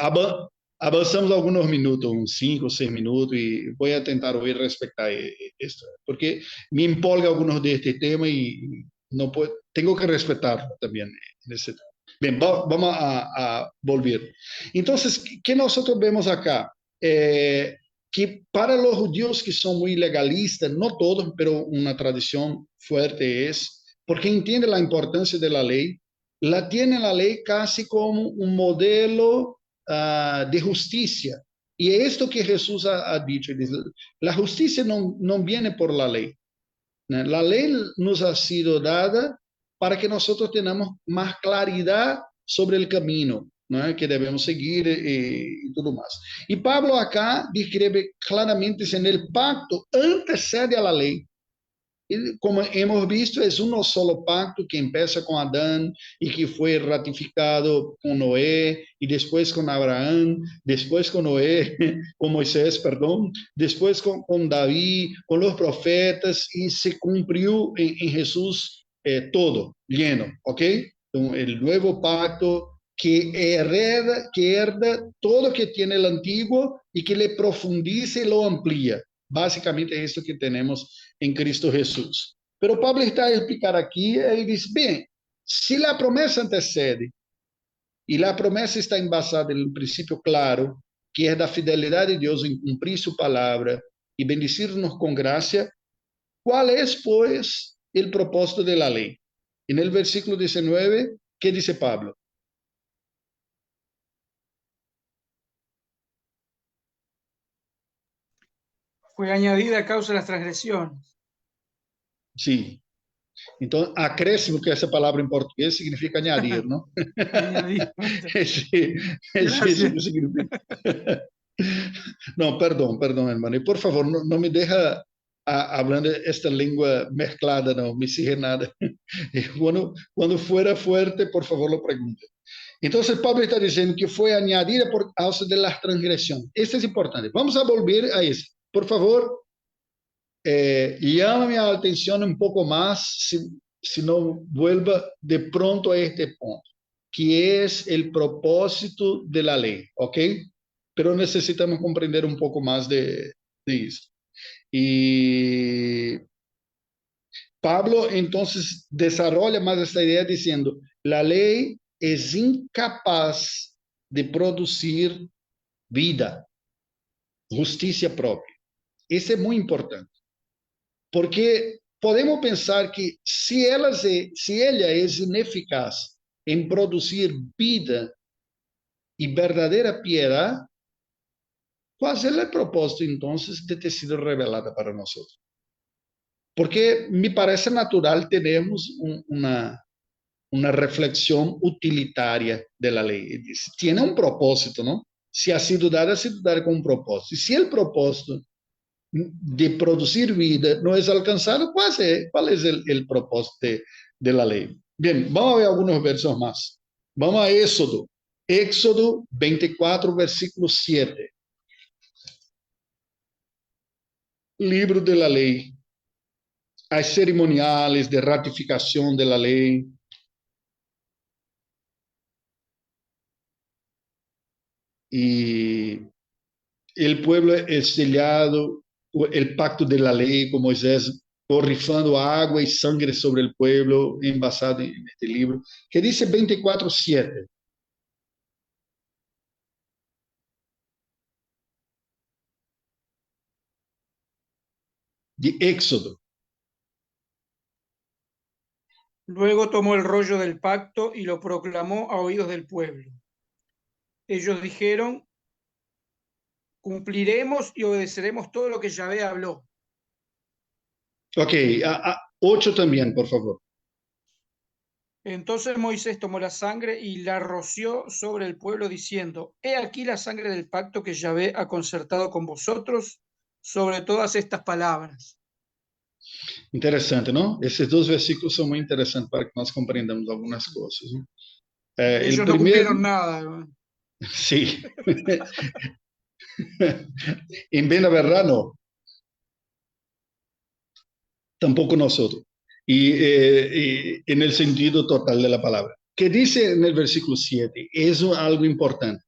avanzamos algunos minutos, uns 5 o 6 minutos, y voy a tentar oír respectar esto, porque me empolga algunos de este tema y no puedo, tengo que respetarlo también. Bien, vamos a volver. Entonces, ¿qué nosotros vemos acá? Que para los judíos que son muy legalistas, no todos, pero una tradición fuerte es, porque entiende la importancia de la ley, la tiene la ley casi como un modelo de justicia. Y esto que Jesús ha dicho, dice, la justicia no viene por la ley. La ley nos ha sido dada para que nosotros tengamos más claridad sobre el camino, ¿no?, que debemos seguir y todo más. Y Pablo acá describe claramente en el pacto antecede a la ley. Como hemos visto, es uno solo pacto que empieza con Adán y que fue ratificado con Noé y después con Abraham, después con Noé, con Moisés, perdón, después con David, con los profetas, y se cumplió en Jesús todo, lleno, ¿ok? El nuevo pacto que hereda todo que tiene el antiguo y que le profundiza y lo amplía. Básicamente es esto que tenemos en Cristo Jesús. Pero Pablo está a explicar aquí, él dice, bien, si la promesa antecede, y la promesa está embasada en un principio claro, que es la fidelidad de Dios en cumplir su palabra y bendecirnos con gracia, ¿cuál es, pues, el propósito de la ley? En el versículo 19, ¿qué dice Pablo? Fue añadida a causa de las transgresiones. Sí. Entonces, acréscimo, que esa palabra en portugués significa añadir, ¿no? Añadida. Es eso que significa. No, perdón, hermano. Y por favor, no me deja hablando esta lengua mezclada, no me sigue nada. Cuando fuera fuerte, por favor, lo pregunte. Entonces, Pablo está diciendo que fue añadida por causa de las transgresiones. Esto es importante. Vamos a volver a eso. Por favor, llame a atención un poco más, si no vuelva de pronto a este punto, que es el propósito de la ley, ¿ok? Pero necesitamos comprender un poco más de eso. Y Pablo entonces desarrolla más esta idea diciendo, la ley es incapaz de producir vida, justicia propia. Eso es muy importante. Porque podemos pensar que si ella es ineficaz en producir vida y verdadera piedad, ¿cuál es el propósito entonces de ter sido revelada para nosotros? Porque me parece natural tenemos una reflexión utilitaria de la ley. Tiene un propósito, ¿no? si ha sido dada con un propósito. Y si el propósito de producir vida no es alcanzado, ¿cuál es el propósito de la ley? Bien, vamos a ver algunos versos más. Vamos a Éxodo. Éxodo 24, versículo 7. Libro de la ley. Hay ceremoniales de ratificación de la ley. Y el pueblo es sellado, el pacto de la ley, con Moisés borrifando agua y sangre sobre el pueblo, envasado en este libro, que dice 24:7. De Éxodo. Luego tomó el rollo del pacto y lo proclamó a oídos del pueblo. Ellos dijeron: cumpliremos y obedeceremos todo lo que Yahvé habló. Ok, 8 también, por favor. Entonces Moisés tomó la sangre y la roció sobre el pueblo, diciendo: he aquí la sangre del pacto que Yahvé ha concertado con vosotros sobre todas estas palabras. Interesante, ¿no? Esos dos versículos son muy interesantes para que nos comprendamos algunas cosas, ¿no? Ellos no cumplieron nada, ¿no? Sí. En bien la verdad, no. Tampoco nosotros. Y en el sentido total de la palabra. ¿Qué dice en el versículo 7? Es algo importante.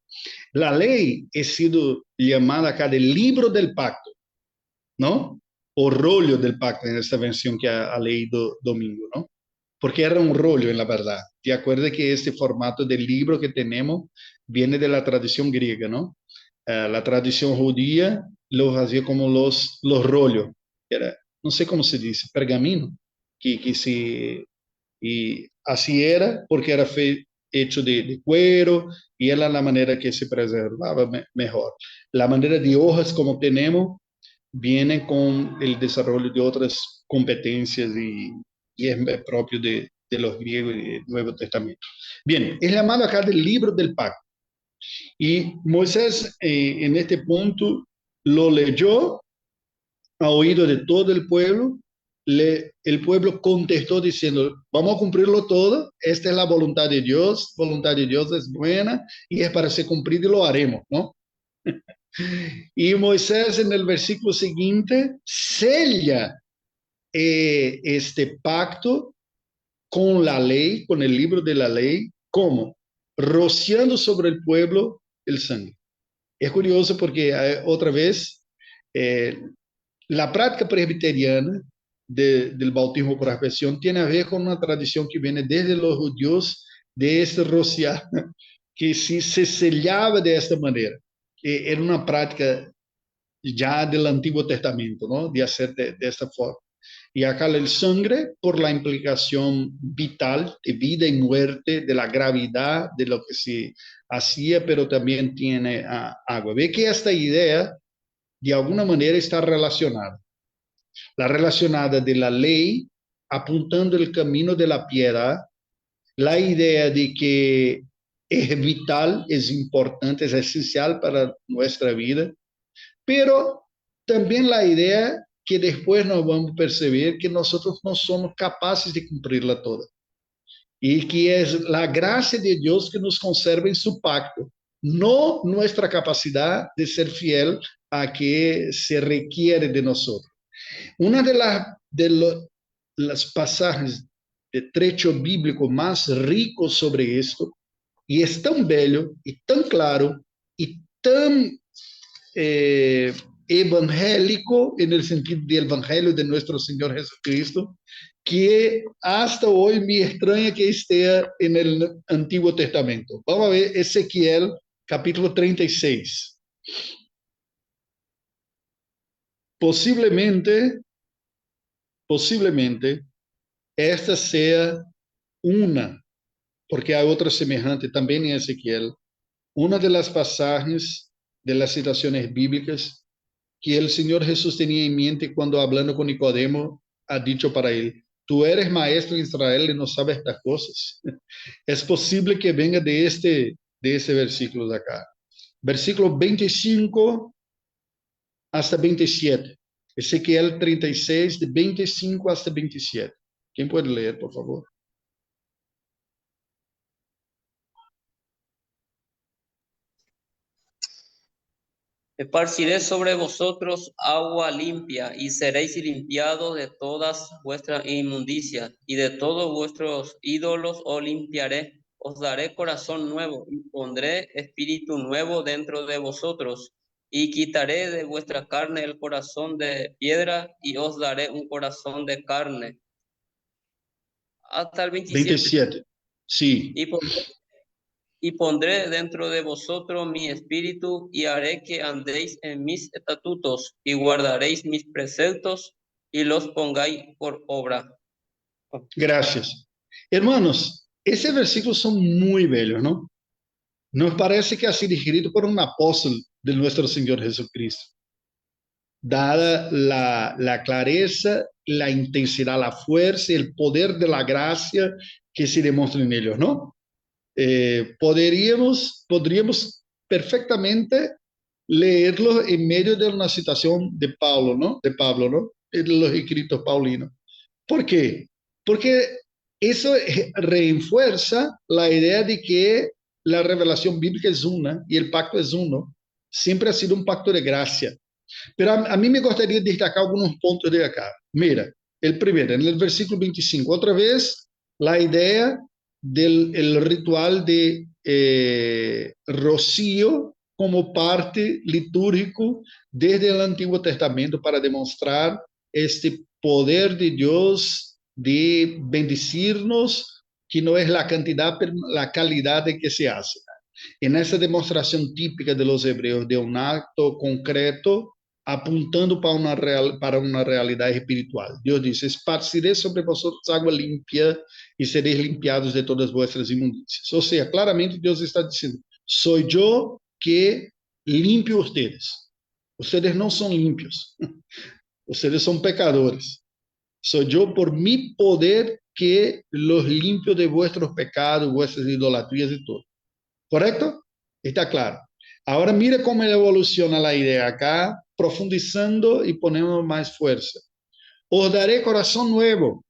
La ley ha sido llamada acá del libro del pacto, ¿no? O rollo del pacto en esta versión que ha leído Domingo, ¿no? Porque era un rollo en la verdad. ¿Te acuerdas que este formato del libro que tenemos viene de la tradición griega, ¿no? La tradición judía lo hacía como los rollos. Era, no sé cómo se dice, pergamino. Y así era porque era hecho de cuero y era la manera que se preservaba mejor. La manera de hojas como tenemos viene con el desarrollo de otras competencias y es propio de los griegos y del Nuevo Testamento. Bien, es llamado acá del libro del pacto. Y Moisés en este punto lo leyó a oído de todo el pueblo. El pueblo contestó diciendo: vamos a cumplirlo todo, esta es la voluntad de Dios es buena y es para ser cumplida y lo haremos, ¿no? Y Moisés en el versículo siguiente sella este pacto con la ley, con el libro de la ley, ¿cómo? Rociando sobre el pueblo el sangre. Es curioso porque otra vez la práctica presbiteriana del bautismo por aspersión tiene a ver con una tradición que viene desde los judíos de este rociar, que se sellaba de esta manera. Era una práctica ya del Antiguo Testamento, ¿no? De hacer de esta forma. Y acá el sangre por la implicación vital de vida y muerte, de la gravedad de lo que se hacía, pero también tiene agua. Ve que esta idea de alguna manera está relacionada. La relacionada de la ley apuntando el camino de la piedad, la idea de que es vital, es importante, es esencial para nuestra vida, pero también la idea que después nos vamos a percibir que nosotros no somos capaces de cumplirla toda. Y que es la gracia de Dios que nos conserva en su pacto, no nuestra capacidad de ser fiel a que se requiere de nosotros. Una de las pasajes de trecho bíblico más ricos sobre esto, y es tan bello y tan claro y tan evangélico en el sentido del evangelio de nuestro Señor Jesucristo, que hasta hoy me extraña que esté en el Antiguo Testamento. Vamos a ver Ezequiel capítulo 36. Posiblemente esta sea una, porque hay otra semejante también en Ezequiel, una de las pasajes de las citaciones bíblicas que el Señor Jesús tenía en mente cuando hablando con Nicodemo ha dicho para él: tú eres maestro en Israel y no sabes estas cosas. Es posible que venga de ese versículo de acá. versículo 25 hasta 27. Ezequiel 36, de 25 hasta 27. ¿Quién puede leer, por favor? Esparciré sobre vosotros agua limpia, y seréis limpiados de todas vuestras inmundicias, y de todos vuestros ídolos os limpiaré. Os daré corazón nuevo, y pondré espíritu nuevo dentro de vosotros, y quitaré de vuestra carne el corazón de piedra, y os daré un corazón de carne. Hasta el 27. 27. Sí. Y pondré dentro de vosotros mi espíritu, y haré que andéis en mis estatutos, y guardaréis mis preceptos, y los pongáis por obra. Gracias. Hermanos, esos versículos son muy bellos, ¿no? Nos parece que ha sido escrito por un apóstol de nuestro Señor Jesucristo. Dada la clareza, la intensidad, la fuerza, el poder de la gracia que se demuestra en ellos, ¿no? Podríamos perfectamente leerlo en medio de una citación de Pablo, ¿no? De los escritos paulinos. ¿Por qué? Porque eso refuerza la idea de que la revelación bíblica es una y el pacto es uno. Siempre ha sido un pacto de gracia. Pero a mí me gustaría destacar algunos puntos de acá. Mira, el primero, en el versículo 25, otra vez la idea del ritual de rocío como parte litúrgico desde el Antiguo Testamento para demostrar este poder de Dios de bendecirnos, que no es la cantidad, pero la calidad de que se hace. En esa demostración típica de los hebreos de un acto concreto apuntando para una realidad espiritual. Dios dice, esparciré sobre vosotros agua limpia y seréis limpiados de todas vuestras inmundicias. O sea, claramente Dios está diciendo, soy yo que limpio ustedes. Ustedes no son limpios. Ustedes son pecadores. Soy yo por mi poder que los limpio de vuestros pecados, vuestras idolatrías y todo. ¿Correcto? Está claro. Ahora mira cómo evoluciona la idea acá, profundizando y poniendo más fuerza. Os daré corazón nuevo,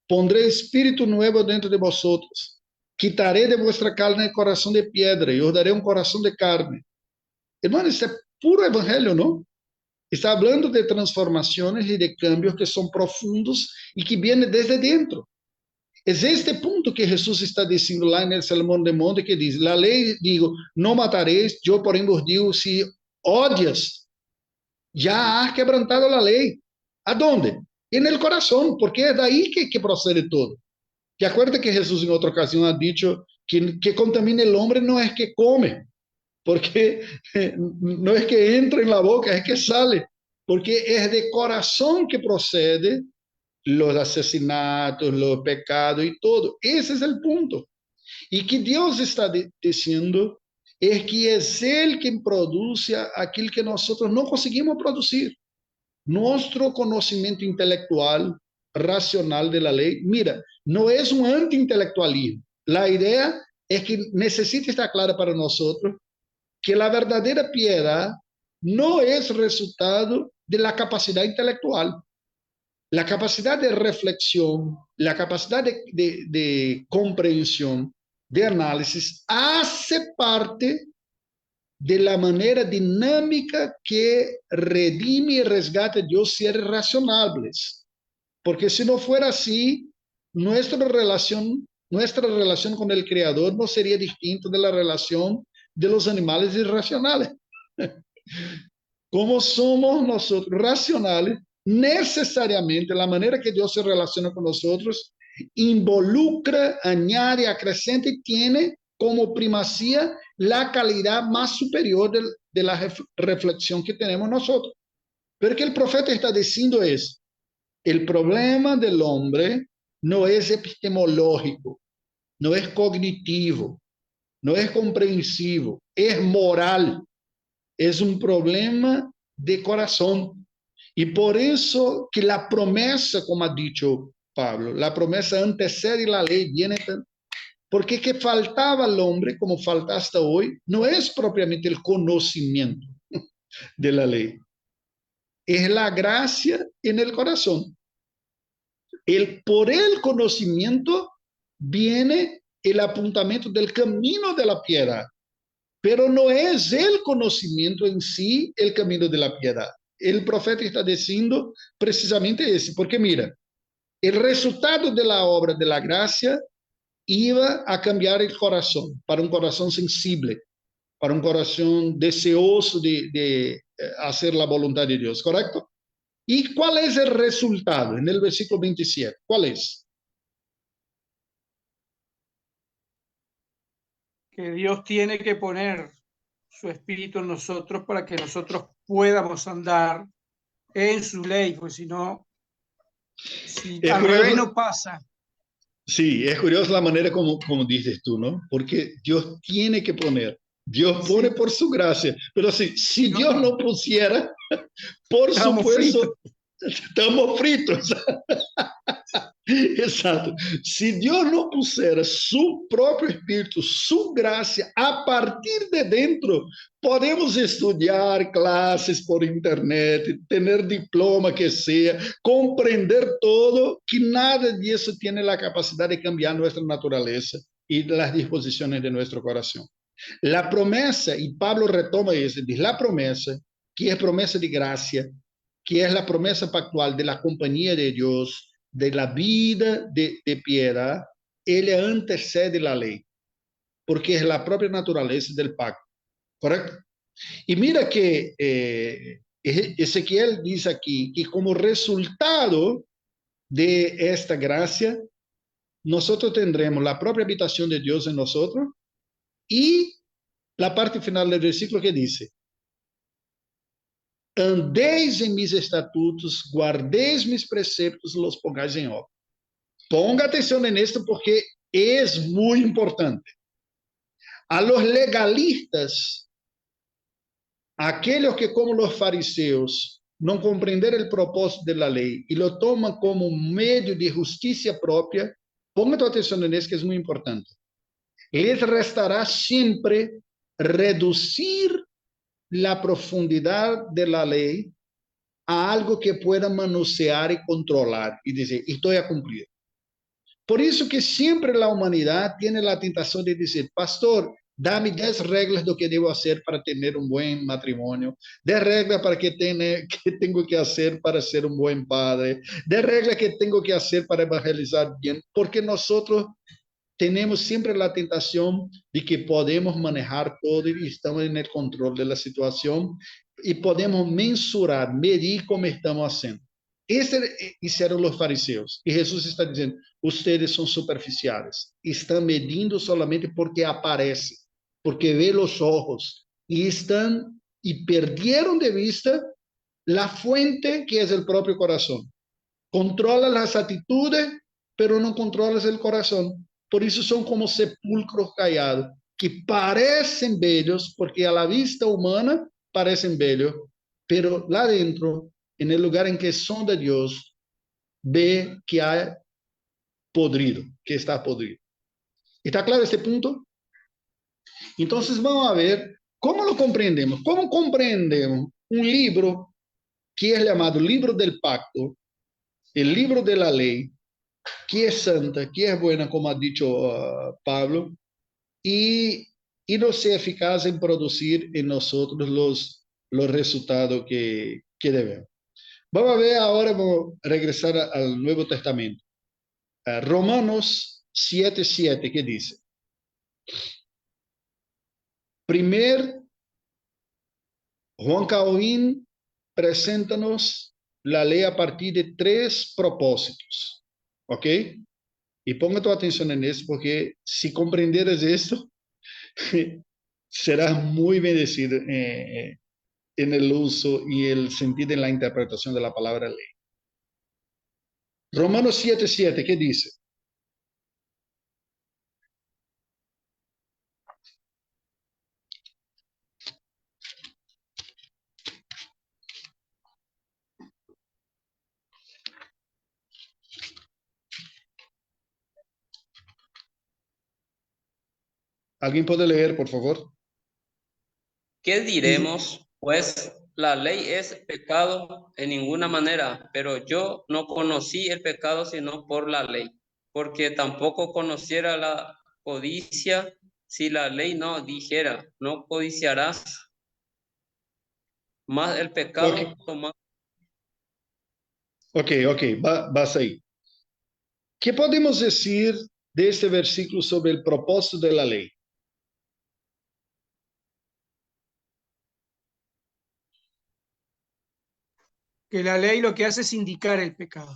pondré espíritu nuevo dentro de vosotros, quitaré de vuestra carne el corazón de piedra y os daré un corazón de carne. Hermano, este es puro evangelio, ¿no? Está hablando de transformaciones y de cambios que son profundos y que vienen desde dentro. Es este punto que Jesús está diciendo lá en el Sermón del Monte, que dice, la ley, digo, no mataréis, yo porém vos digo, si odias, ya has quebrantado la ley. ¿A dónde? En el corazón, porque es de ahí que procede todo. ¿Te acuerdas que Jesús en otra ocasión ha dicho que contamina el hombre no es que come, porque no es que entra en la boca, es que sale, porque es de corazón que procede los asesinatos, los pecados y todo. Ese es el punto. Y que Dios está diciendo es que es Él quien produce aquello que nosotros no conseguimos producir. Nuestro conocimiento intelectual, racional de la ley, mira, no es un anti-intelectualismo. La idea es que necesita estar clara para nosotros que la verdadera piedad no es resultado de la capacidad intelectual. La capacidad de reflexión, la capacidad de comprensión, de análisis, hace parte de la manera dinámica que redime y resgata a Dios seres racionales. Porque si no fuera así, nuestra relación con el Creador no sería distinta de la relación de los animales irracionales. Como somos nosotros racionales, necesariamente la manera que Dios se relaciona con nosotros involucra, añade, acrescenta y tiene como primacía la calidad más superior de la reflexión que tenemos nosotros. Pero que el profeta está diciendo es, el problema del hombre no es epistemológico, no es cognitivo, no es comprensivo, es moral, es un problema de corazón. Y por eso que la promesa, como ha dicho Pablo, la promesa antecede la ley, viene Porque que faltaba al hombre, como falta hasta hoy, no es propiamente el conocimiento de la ley, es la gracia en el corazón. Por el conocimiento viene el apuntamiento del camino de la piedad, pero no es el conocimiento en sí el camino de la piedad. El profeta está diciendo precisamente ese, porque mira, el resultado de la obra de la gracia iba a cambiar el corazón para un corazón sensible, para un corazón deseoso de hacer la voluntad de Dios, ¿correcto? ¿Y cuál es el resultado? En el versículo 27, ¿cuál es? Que Dios tiene que poner su espíritu en nosotros para que nosotros podamos andar en su ley, pues si no, si Es al revés curioso, no pasa. sí, es curioso la manera como dices tú, ¿no? Porque Dios tiene que poner, Dios pone Sí, por su gracia, pero si Dios no, no pusiera, por estamos fritos. supuesto, estamos fritos. Exato. Si Dios no pusiera su propio espíritu, su gracia a partir de dentro, podemos estudiar clases por internet, tener diploma que sea, comprender todo, que nada de eso tiene la capacidad de cambiar nuestra naturaleza y las disposiciones de nuestro corazón. La promesa, y Pablo retoma eso, dice la promesa, que es promesa de gracia, que es la promesa pactual de la compañía de Dios, de la vida de piedad, él antecede la ley, porque es la propia naturaleza del pacto, ¿correcto? Y mira que Ezequiel dice aquí que como resultado de esta gracia, nosotros tendremos la propia habitación de Dios en nosotros y la parte final del versículo que dice, andéis en mis estatutos, guardéis mis preceptos, los pongáis en obra. Ponga atención en esto porque es muy importante. A los legalistas, aquellos que como los fariseos no comprender el propósito de la ley y lo toman como un medio de justicia propia, ponga tu atención en esto que es muy importante. Les restará siempre reducir la profundidad de la ley a algo que pueda manosear y controlar y decir, estoy a cumplir. Por eso que siempre la humanidad tiene la tentación de decir, pastor, dame 10 reglas de lo que debo hacer para tener un buen matrimonio, 10 reglas para que tengo que hacer para ser un buen padre, 10 reglas que tengo que hacer para evangelizar bien, porque nosotros tenemos siempre la tentación de que podemos manejar todo y estamos en el control de la situación y podemos mensurar, medir cómo estamos haciendo. Hicieron los fariseos y Jesús está diciendo, ustedes son superficiales, están medindo solamente porque aparece, porque ve los ojos y están y perdieron de vista la fuente que es el propio corazón. Controla las actitudes, pero no controlas el corazón. Por eso son como sepulcros callados, que parecen bellos, porque a la vista humana parecen bellos, pero lá dentro, en el lugar en que son de Dios, ve que hay podrido, que está podrido. ¿Está claro este punto? Entonces vamos a ver cómo lo comprendemos. ¿Cómo comprendemos un libro que es llamado Libro del Pacto, el libro de la ley, que es santa, que es buena, como ha dicho Pablo, y no sea eficaz en producir en nosotros los resultados que debemos? Vamos a ver ahora, vamos a regresar al Nuevo Testamento. Romanos 7:7, ¿qué dice? Primer, Juan Calvin preséntanos la ley a partir de 3 propósitos, ¿ok? Y ponga tu atención en eso, porque si comprenderes esto, serás muy bendecido en el uso y el sentido en la interpretación de la palabra ley. Romanos 7:7, ¿qué dice? ¿Alguien puede leer, por favor? ¿Qué diremos? Pues la ley es pecado en ninguna manera, pero yo no conocí el pecado sino por la ley, porque tampoco conociera la codicia si la ley no dijera, no codiciarás, más el Ok, pecado toma. ok, vas ahí. ¿Qué podemos decir de este versículo sobre el propósito de la ley? Que la ley lo que hace es indicar el pecado.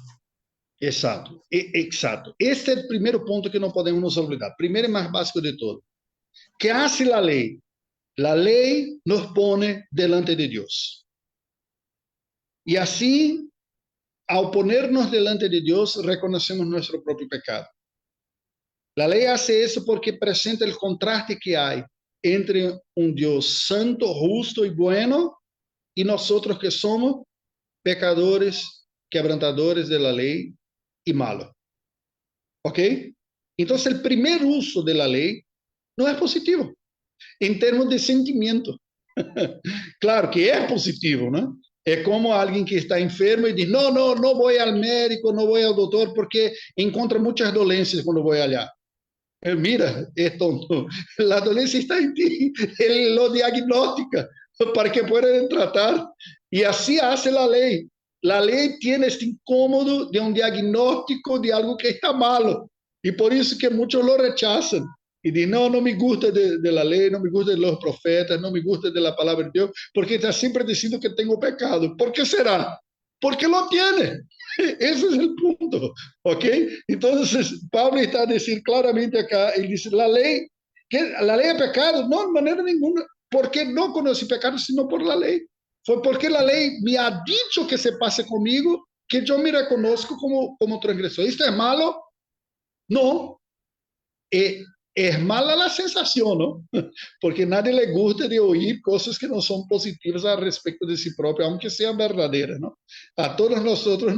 Exacto, exacto. Este es el primer punto que no podemos nos olvidar. Primero y más básico de todo. ¿Qué hace la ley? La ley nos pone delante de Dios. Y así, al ponernos delante de Dios, reconocemos nuestro propio pecado. La ley hace eso porque presenta el contraste que hay entre un Dios santo, justo y bueno y nosotros que somos pecadores, quebrantadores de la ley y malos. ¿Ok? Entonces, el primer uso de la ley no es positivo en términos de sentimiento. Claro que es positivo, ¿no? Es como alguien que está enfermo y dice, no voy al médico, no voy al doctor porque encuentro muchas dolencias cuando voy allá. Mira, es tonto. La dolencia está en ti. Él lo diagnostica para que puedan tratar. Y así hace la ley. La ley tiene este incómodo de un diagnóstico de algo que está malo. Y por eso que muchos lo rechazan. Y dicen, no me gusta de la ley, no me gusta de los profetas, no me gusta de la palabra de Dios, porque está siempre diciendo que tengo pecado. ¿Por qué será? Porque lo tiene. Ese es el punto, ¿ok? Entonces, Pablo está a decir claramente acá, él dice, la ley es pecado, no, de manera ninguna, porque no conocí pecado sino por la ley. Fue porque la ley me ha dicho que se pase conmigo, que yo me reconozco como transgresor. ¿Esto es malo? No. Es mala la sensación, ¿no? Porque a nadie le gusta de oír cosas que no son positivas al respecto de sí propio, aunque sean verdaderas, ¿no? A todos nosotros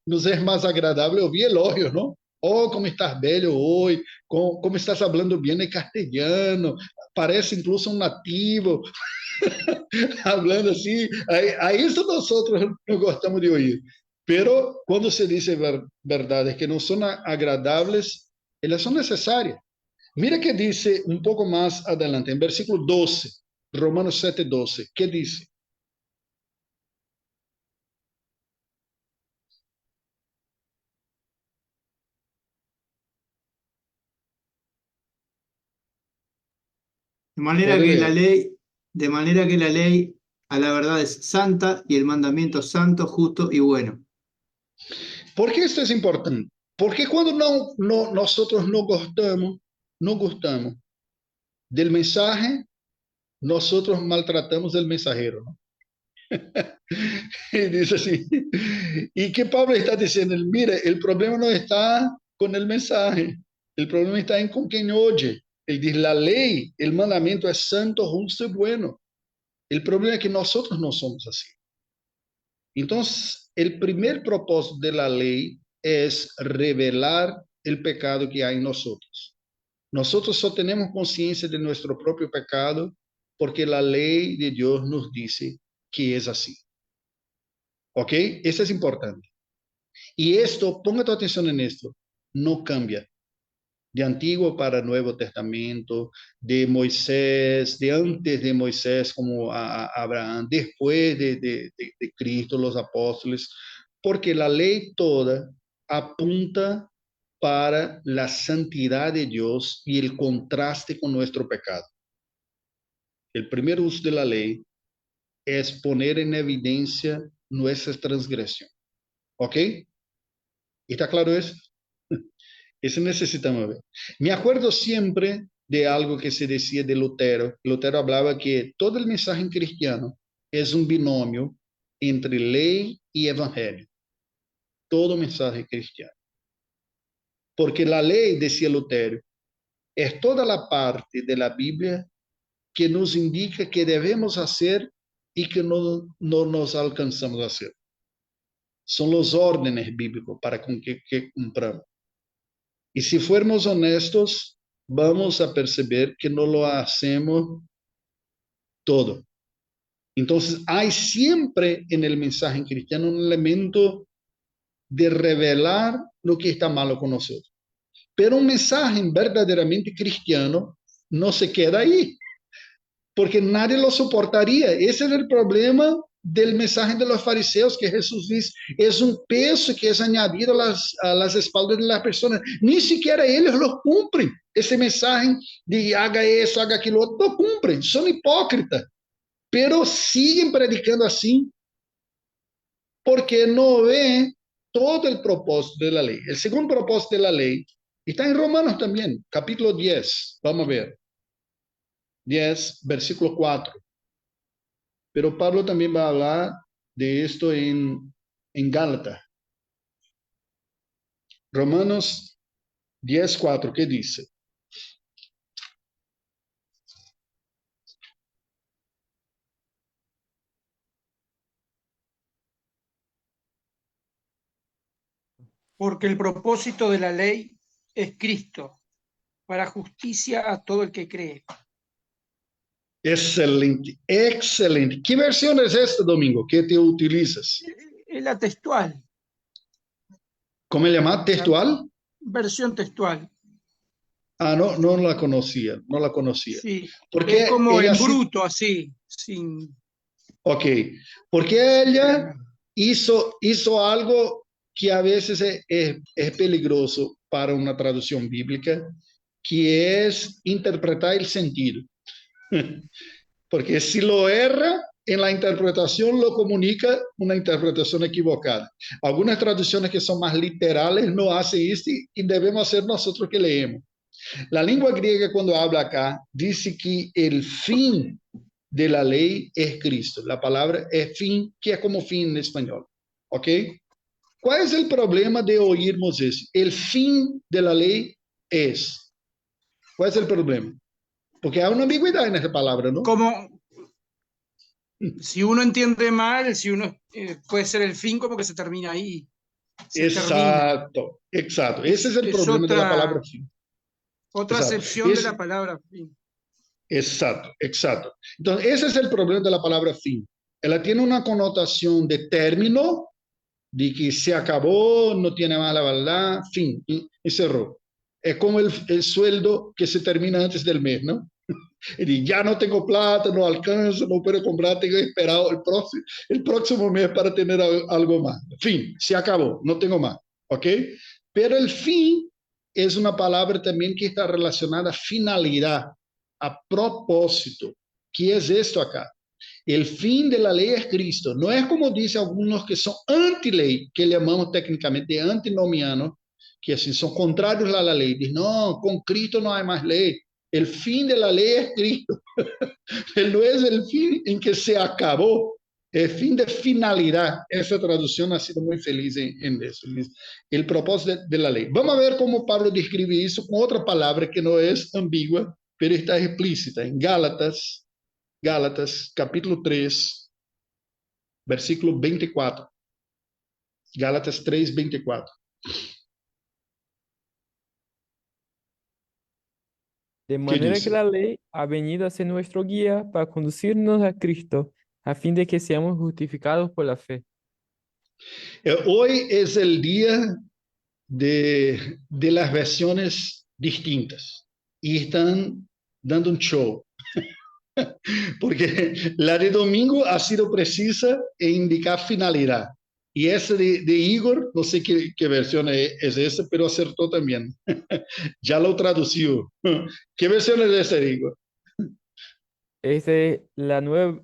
nos es más agradable oír elogios, ¿no? Oh, cómo estás bello hoy, cómo estás hablando bien el castellano, parece incluso un nativo, hablando así. A eso nosotros no gostamos de oír. Pero cuando se dice verdades que no son agradables, ellas son necesarias. Mira que dice un poco más adelante, en versículo 12, Romanos 7:12. ¿Qué dice? De manera Puede que la leer. ley, de manera que la ley a la verdad es santa y el mandamiento santo, justo y bueno. ¿Por qué esto es importante? Porque cuando nosotros no gustamos del mensaje, nosotros maltratamos al mensajero, ¿no? Y dice así. ¿Y qué Pablo está diciendo? Mire, el problema no está con el mensaje, el problema está en con quien oye. Él dice, la ley, el mandamiento es santo, justo y bueno. El problema es que nosotros no somos así. Entonces, el primer propósito de la ley es revelar el pecado que hay en nosotros. Nosotros solo tenemos conciencia de nuestro propio pecado porque la ley de Dios nos dice que es así. ¿Ok? Eso es importante. Y esto, ponga tu atención en esto, no cambia. De Antiguo para Nuevo Testamento, de Moisés, de antes de Moisés como a Abraham, después de Cristo, los apóstoles, porque la ley toda apunta para la santidad de Dios y el contraste con nuestro pecado. El primer uso de la ley es poner en evidencia nuestra transgresión. ¿Ok? ¿Está claro eso? Eso necesitamos ver. Me acuerdo siempre de algo que se decía de Lutero. Lutero hablaba que todo el mensaje cristiano es un binomio entre ley y evangelio. Todo mensaje cristiano. Porque la ley, decía Lutero, es toda la parte de la Biblia que nos indica que debemos hacer y que no nos alcanzamos a hacer. Son los órdenes bíblicos para que cumplamos. Y si fuéramos honestos, vamos a perceber que no lo hacemos todo. Entonces, hay siempre en el mensaje cristiano un elemento de revelar lo que está malo con nosotros. Pero un mensaje verdaderamente cristiano no se queda ahí, porque nadie lo soportaría. Ese es el problema del mensaje de los fariseos, que Jesús dice, es un peso que es añadido a las espaldas de las personas. Ni siquiera ellos lo cumplen. Ese mensaje de haga eso, haga aquilo otro, no cumplen, son hipócritas. Pero siguen predicando así porque no ven todo el propósito de la ley. El segundo propósito de la ley está en Romanos también, capítulo 10. Vamos a ver. 10, versículo 4. Pero Pablo también va a hablar de esto en Gálatas. Romanos 10, 4, ¿qué dice? Porque el propósito de la ley es Cristo, para justicia a todo el que cree. Excelente, excelente. ¿Qué versión es esta, Domingo, que te utilizas? Es la textual, ¿Cómo le llama? ¿Textual? versión textual. Ah, no, no la conocía, no la conocía. Sí, Porque es como ella en sí- bruto, así, sin... Ok, porque ella hizo algo que a veces es peligroso para una traducción bíblica, que es interpretar el sentido. Porque si lo erra en la interpretación, lo comunica una interpretación equivocada. Algunas traducciones que son más literales no hacen esto y debemos hacer nosotros que leemos. La lengua griega, cuando habla acá, dice que el fin de la ley es Cristo. La palabra es fin, que es como fin en español. ¿Ok? ¿Cuál es el problema de oírmos eso? El fin de la ley es. ¿Cuál es el problema? Porque hay una ambigüedad en esa palabra, ¿no? Como, si uno entiende mal, si uno puede ser el fin como que se termina ahí. Se termina. Exacto, exacto. Ese es el Es problema de la otra, palabra fin. otra Exacto. acepción de la palabra fin. Exacto, exacto. Entonces, ese es el problema de la palabra fin. Ella tiene una connotación de término, de que se acabó, no tiene más la verdad, fin, y cerró. Es como el sueldo que se termina antes del mes, ¿no? Y ya no tengo plata, no alcanzo, no puedo comprar, tengo que esperar el próximo mes para tener algo más. Fin, se acabó, no tengo más, ¿ok? Pero el fin es una palabra también que está relacionada a finalidad, a propósito. ¿Qué es esto acá? El fin de la ley es Cristo. No es como dicen algunos que son anti-ley, que llamamos técnicamente antinomianos, que así son contrarios a la ley. Dicen, no, con Cristo no hay más ley. El fin de la ley es Cristo. No es el fin en que se acabó. El fin de finalidad. Esa traducción ha sido muy feliz en eso. El propósito de la ley. Vamos a ver cómo Pablo describe eso con otra palabra que no es ambigua, pero está explícita. En Gálatas, capítulo 3, versículo 24. Gálatas 3, 24. De ¿Qué manera que dice? la ley ha venido a ser nuestro guía para conducirnos a Cristo, a fin de que seamos justificados por la fe. Hoy es el día de las versiones distintas y están dando un show. Porque la de domingo ha sido precisa en indicar finalidad. Y esa de Igor, no sé qué versión es esa, pero acertó también. Ya lo tradució. ¿Qué versión es esa, Igor? Esta es la nueva,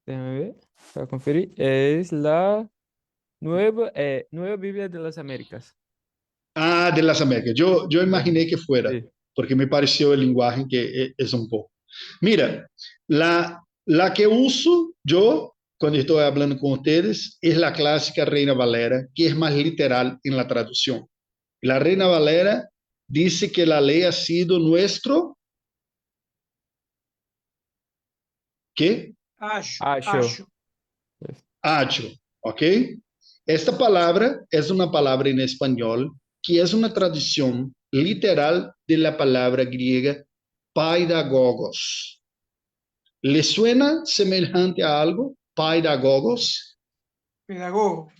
déjame ver, para conferir, es la nueva Biblia de las Américas. Ah, de las Américas. Yo imaginé que fuera, Sí. porque me pareció el lenguaje que es un poco. Mira, la que uso yo cuando estoy hablando con ustedes es la clásica Reina Valera, que es más literal en la traducción. La Reina Valera dice que la ley ha sido nuestro, ¿qué? Ayo. Ayo, ¿ok? Esta palabra es una palabra en español que es una tradición literal de la palabra griega paidagogos. ¿Le suena semejante a algo? Paidagogos. Pedagogo.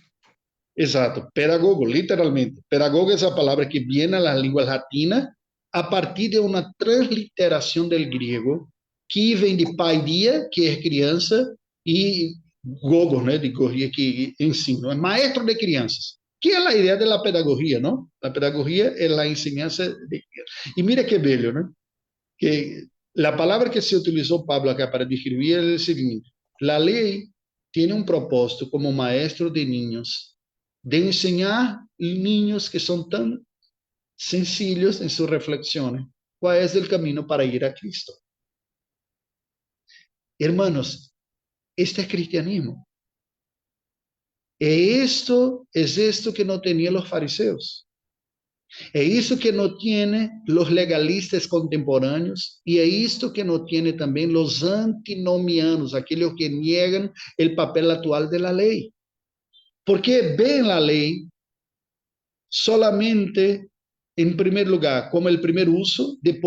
Exato, pedagogo, literalmente. Pedagogo es la palabra que viene a la lengua latina a partir de una transliteración del griego que vem de paidia, que é criança, e gogos, né, de corria, que ensino, é maestro de crianças, que é a ideia da pedagogia, não? A pedagogia é a enseñança de crianças. E mira que bello, né? Que a palavra que se utilizou Pablo acá para descrever é o seguinte: a lei tem um propósito como maestro de niños, de enseñar niños que são tão sencillos em suas reflexões, qual é o caminho para ir a Cristo. Hermanos, este es cristianismo. Es esto que no tenían los fariseos. Es eso que no tienen los legalistas contemporáneos. Y es esto que no tienen también los antinomianos, aquellos que niegan el papel actual de la ley. Porque ven la ley solamente, en primer lugar, como el primer uso de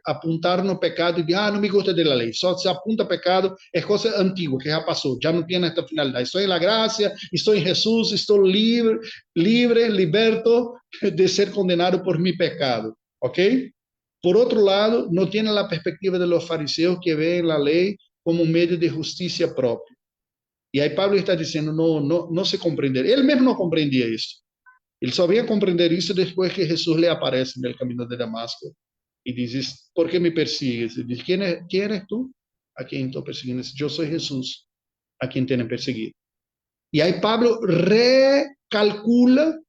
apuntar no pecado y de, no me gusta de la ley. Só se apunta pecado, es cosa antigua que ya pasó, ya no tiene esta finalidad. Estoy en la gracia, estoy en Jesús, estoy libre, liberto de ser condenado por mi pecado. ¿Ok? Por otro lado, no tiene la perspectiva de los fariseos que ven la ley como un medio de justicia propia. Y ahí Pablo está diciendo, no se comprende. Él mismo no comprendía esto. Ele só veio a compreender isso depois que Jesus lhe aparece no caminho de Damasco e diz: ¿por que me persigues? Ele diz: ¿Quién eres tú? A quem estou perseguindo? Eu sou Jesus, a quem tienen perseguido. E aí Pablo recalcula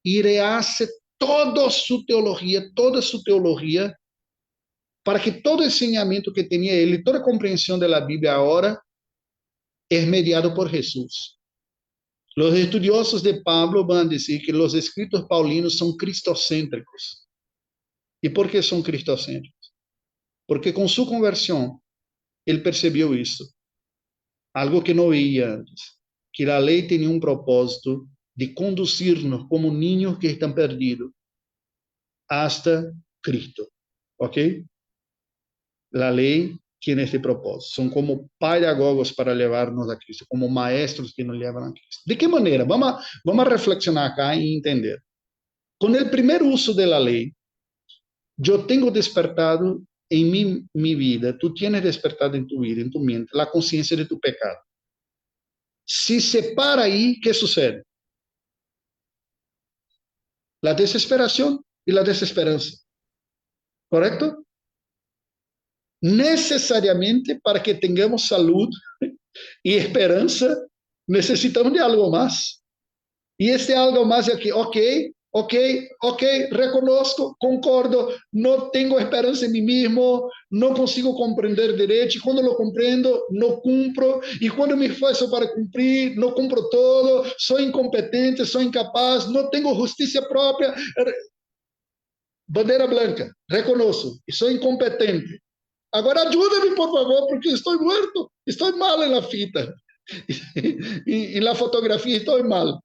e rehace toda su teologia, para que todo ensinamento que tinha ele, toda a compreensão da Bíblia agora, é mediado por Jesus. Los estudiosos de Pablo van a decir que los escritos paulinos son cristocéntricos. ¿Y por qué son cristocéntricos? Porque con su conversión, él percibió esto, algo que no veía antes, que la ley tenía un propósito de conducirnos como niños que están perdidos hasta Cristo. ¿Ok? La ley tiene este propósito. Son como pedagogos para llevarnos a Cristo, como maestros que nos llevan a Cristo. ¿De qué manera? Vamos a reflexionar acá y entender. Con el primer uso de la ley, yo tengo despertado en mi vida, tú tienes despertado en tu vida, en tu mente, la conciencia de tu pecado. Si se para ahí, ¿qué sucede? La desesperación y la desesperanza. ¿Correcto? Necesariamente, para que tengamos salud y esperanza, necesitamos de algo más. Y este algo más es que, ok, reconozco, concordo, no tengo esperanza en mí mismo, no consigo comprender derecho, y cuando lo comprendo, no cumplo, y cuando me esfuerzo para cumplir, no cumplo todo, soy incompetente, soy incapaz, no tengo justicia propia. Bandeira blanca, reconozco, y soy incompetente. Agora ajuda-me, por favor, porque estou muerto, estou mal na fita. E na fotografia estou mal.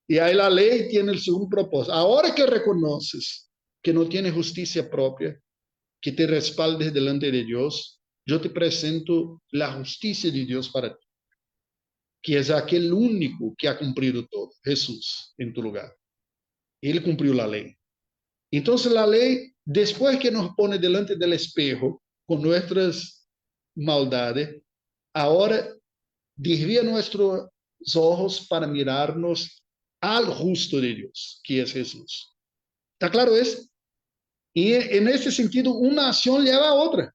E aí a lei tem o segundo propósito. A hora que reconoces que não tienes justiça própria, que te respaldes delante de Deus, eu te apresento a justiça de Deus para ti, que é aquele único que ha cumprido todo, Jesus, em tu lugar. Ele cumpriu a lei. Então, a lei, depois que nos pone delante do espejo, com nossas maldades, agora desvia nossos olhos para mirarnos al justo de Deus, que é Jesus. ¿Está claro isso? E, nesse sentido, uma ação leva a outra.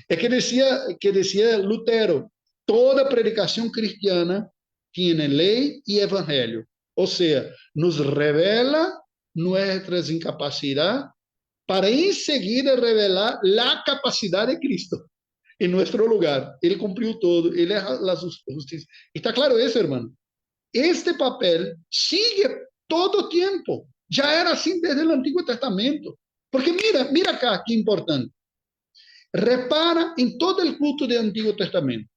É que decía Lutero, toda predicação cristiana tem lei e evangelho. Ou seja, nos revela nossas incapacidades para em seguida revelar a capacidade de Cristo em nosso lugar. Ele cumpriu todo, ele é a justiça. Está claro isso, irmão? Este papel sigue todo o tempo. Já era assim desde o Antigo Testamento. Porque mira acá, que importante. Repara em todo o culto do Antigo Testamento.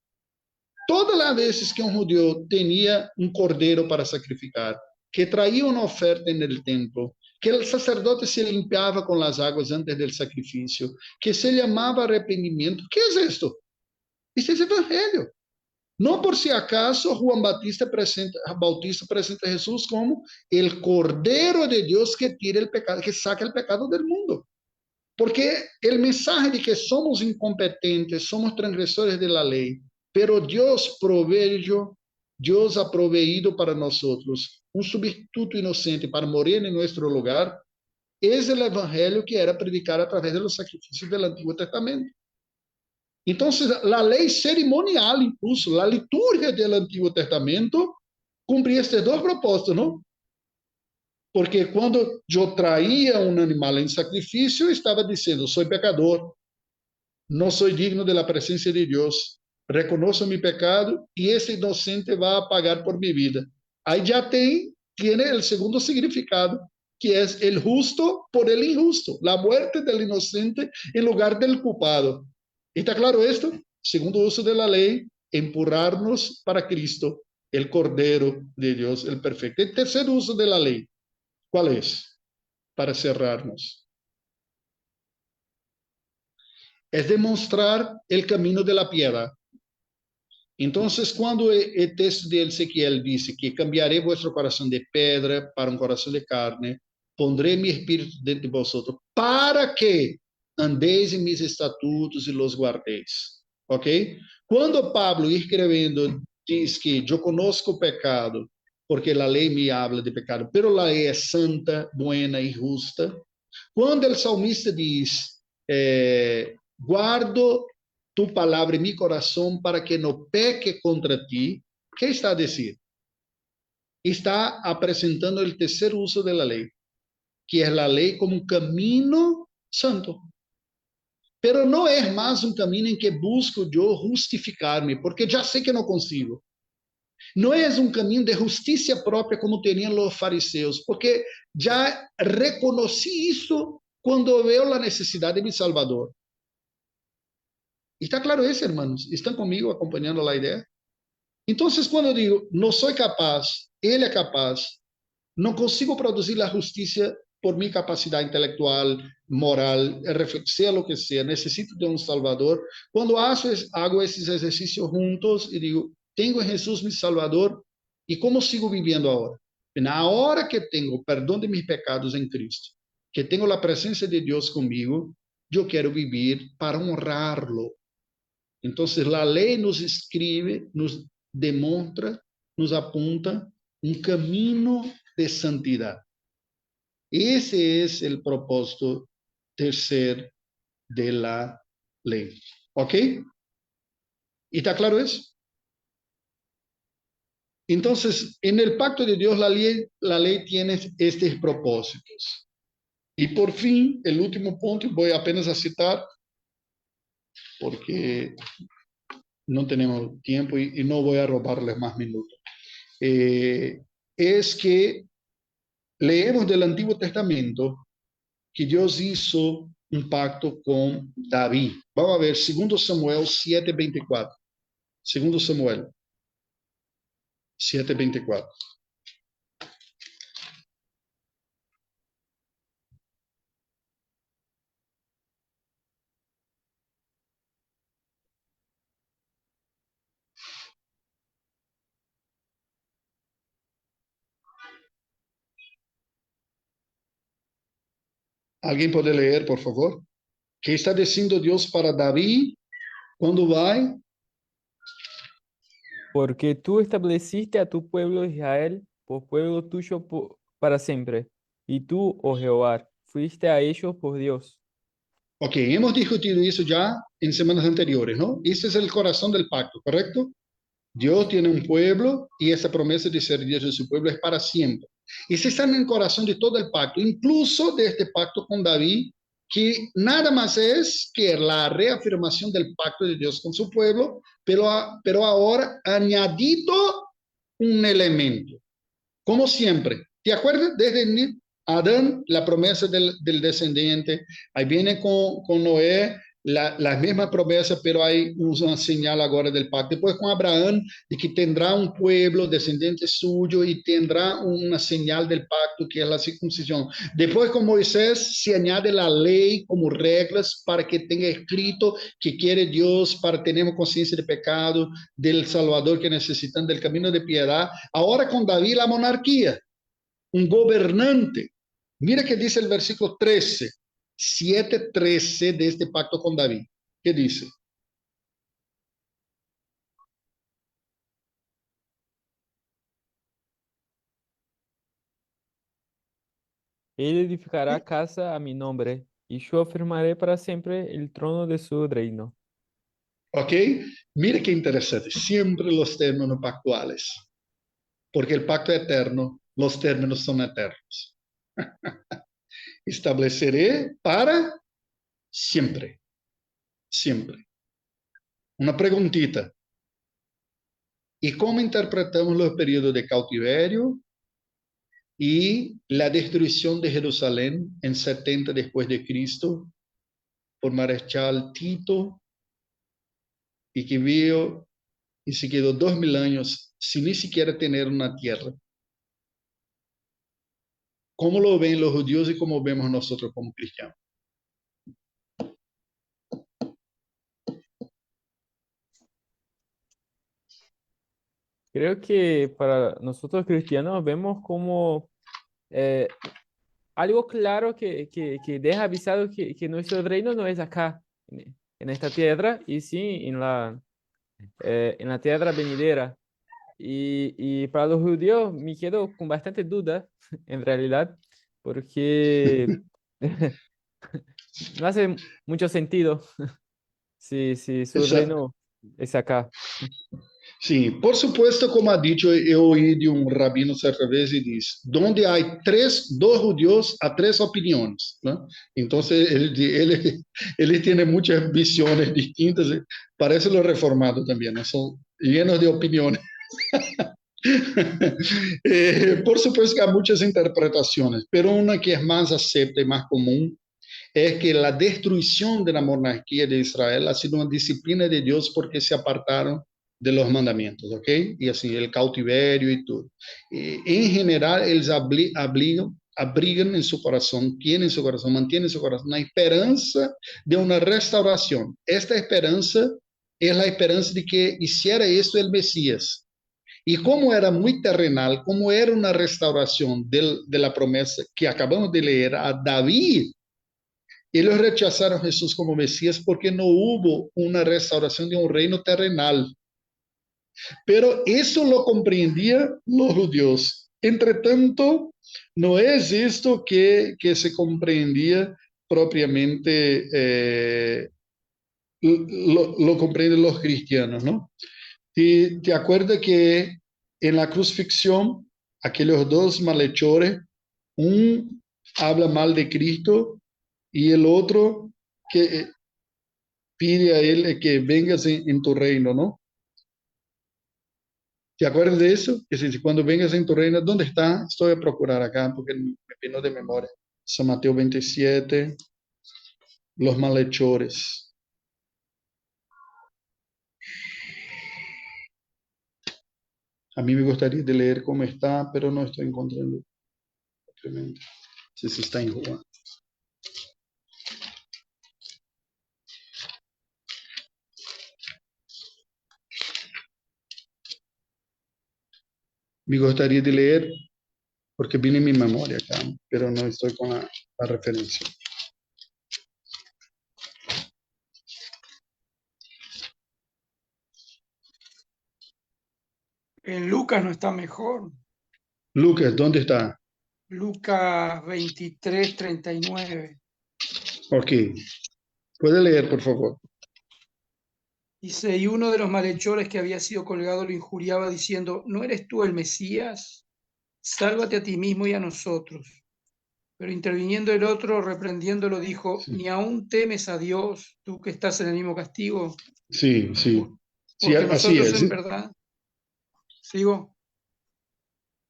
Todas as vezes que um judeu tinha um cordeiro para sacrificar, que traía uma oferta no templo, que el sacerdote se limpiaba con las aguas antes del sacrificio, que se llamaba arrepentimiento. ¿Qué es esto? Este es el Evangelio. No por si acaso Juan Bautista presenta a Jesús como el Cordero de Dios que tira el pecado, que saca el pecado del mundo. Porque el mensaje de que somos incompetentes, somos transgresores de la ley, pero Dios ha proveído para nosotros un sustituto inocente para morir en nuestro lugar, es el Evangelio que era predicado a través de los sacrificios del Antiguo Testamento. Entonces, la ley ceremonial, incluso la liturgia del Antiguo Testamento, cumplía estos dos propósitos, ¿no? Porque cuando yo traía un animal en sacrificio, estaba diciendo, soy pecador, no soy digno de la presencia de Dios, reconozco mi pecado y ese inocente va a pagar por mi vida. Ahí ya tiene el segundo significado, que es el justo por el injusto, la muerte del inocente en lugar del culpado. ¿Está claro esto? Segundo uso de la ley, empurrarnos para Cristo, el Cordero de Dios, el perfecto. El tercer uso de la ley, ¿cuál es? Para cerrarnos. Es demostrar el camino de la piedad. Entonces, cuando el texto de Ezequiel dice que cambiaré vuestro corazón de piedra para un corazón de carne, pondré mi espíritu dentro de vosotros, para que andéis en mis estatutos y los guardéis. ¿Ok? Cuando Pablo, escribiendo, dice que yo conozco o pecado, porque la ley me habla de pecado, pero la ley es santa, buena y justa. Cuando el salmista dice, guardo tu palabra en mi corazón para que no peque contra ti, ¿qué está a decir? Está presentando el tercer uso de la ley, que es la ley como un camino santo. Pero no es más un camino en que busco yo justificarme, porque ya sé que no consigo. No es un camino de justicia propia como tenían los fariseos, porque ya reconocí eso cuando veo la necesidad de mi Salvador. ¿Está claro eso, hermanos? ¿Están conmigo acompañando la idea? Entonces, cuando digo, no soy capaz, Él es capaz, no consigo producir la justicia por mi capacidad intelectual, moral, sea lo que sea, necesito de un Salvador. Cuando hago esos ejercicios juntos y digo, tengo en Jesús mi Salvador, ¿y cómo sigo viviendo ahora? Ahora que tengo perdón de mis pecados en Cristo, que tengo la presencia de Dios conmigo, yo quiero vivir para honrarlo. Entonces, la ley nos escribe, nos demuestra, nos apunta un camino de santidad. Ese es el propósito tercer de la ley. ¿Ok? ¿Y está claro eso? Entonces, en el pacto de Dios, la ley tiene estos propósitos. Y por fin, el último punto, voy apenas a citar, porque no tenemos tiempo y no voy a robarles más minutos. Es que leemos del Antiguo Testamento que Dios hizo un pacto con David. Vamos a ver, 2 Samuel 7:24. 2 Samuel 7:24. ¿Alguien puede leer, por favor? ¿Qué está diciendo Dios para David cuando va? Porque tú estableciste a tu pueblo Israel por pueblo tuyo para siempre. Y tú, oh Jehová, fuiste a ellos por Dios. Ok, hemos discutido eso ya en semanas anteriores, ¿no? Ese es el corazón del pacto, ¿correcto? Dios tiene un pueblo y esa promesa de ser Dios de su pueblo es para siempre. Ese está en el corazón de todo el pacto, incluso de este pacto con David, que nada más es que la reafirmación del pacto de Dios con su pueblo, pero ahora añadido un elemento. Como siempre, ¿te acuerdas? Desde Adán, la promesa del descendiente, ahí viene con Noé la misma promesa, pero hay una señal ahora del pacto. Después con Abraham, de que tendrá un pueblo descendiente suyo y tendrá una señal del pacto, que es la circuncisión. Después con Moisés se añade la ley como reglas para que tenga escrito que quiere Dios, para tener conciencia de pecado, del Salvador que necesitan, del camino de piedad. Ahora con David la monarquía, un gobernante. Mira que dice el versículo 13. 7:13 de este pacto con David. ¿Qué dice? Ele edificará casa a mi nombre, y yo afirmaré para siempre el trono de su reino. ¿Ok? Mira qué interesante. Siempre los términos pactuales. Porque el pacto es eterno, los términos son eternos. Estableceré para siempre. Siempre. Una preguntita. ¿Y cómo interpretamos los periodos de cautiverio y la destrucción de Jerusalén en 70 después de Cristo por Marechal Tito, y que vio y se quedó 2000 años sin ni siquiera tener una tierra? ¿Cómo lo ven los judíos y cómo vemos nosotros como cristianos? Creo que para nosotros cristianos vemos como eh, algo claro que deja avisado que nuestro reino no es acá, en esta tierra, y sí en la tierra venidera. Y para los judíos me quedo con bastante duda, en realidad, porque no hace mucho sentido si su Exacto. reino es acá. Sí, por supuesto, como ha dicho, yo oí de un rabino cierta vez y dice, donde hay dos judíos, hay tres opiniones, ¿no? Entonces, él tiene muchas visiones distintas, parece lo reformado también, ¿no? Son llenos de opiniones. Por supuesto que hay muchas interpretaciones, pero una que es más acepta y más común es que la destrucción de la monarquía de Israel ha sido una disciplina de Dios porque se apartaron de los mandamientos, ¿ok? Y así el cautiverio y todo. En general, ellos abrigan en su corazón, tienen en su corazón, mantienen en su corazón la esperanza de una restauración. Esta esperanza es la esperanza de que hiciera esto el Mesías. Y como era muy terrenal, como era una restauración de la promesa que acabamos de leer a David, ellos rechazaron a Jesús como Mesías porque no hubo una restauración de un reino terrenal. Pero eso lo comprendían los judíos. Entre tanto, no es esto que se comprendía propiamente, lo comprenden los cristianos, ¿no? ¿Te acuerdas que en la crucifixión, aquellos dos malhechores, un habla mal de Cristo y el otro que pide a él que vengas en tu reino, ¿no? ¿Te acuerdas de eso? Que si cuando vengas en tu reino, ¿dónde está? Estoy a procurar acá porque me vino de memoria. San Mateo 27, los malhechores. A mí me gustaría de leer cómo está, pero no estoy encontrando. Tremendo. Si está en Juan. Me gustaría de leer porque viene en mi memoria acá, pero no estoy con la referencia. En Lucas no está mejor. Lucas, ¿dónde está? Lucas 23:39. Ok. Puede leer, por favor. Dice, y uno de los malhechores que había sido colgado lo injuriaba diciendo, ¿no eres tú el Mesías? Sálvate a ti mismo y a nosotros. Pero interviniendo el otro, reprendiéndolo, dijo, Sí, ¿ni aún temes a Dios, tú que estás en el mismo castigo? sí. Sí, sí, Porque así nosotros es. en verdad, sigo,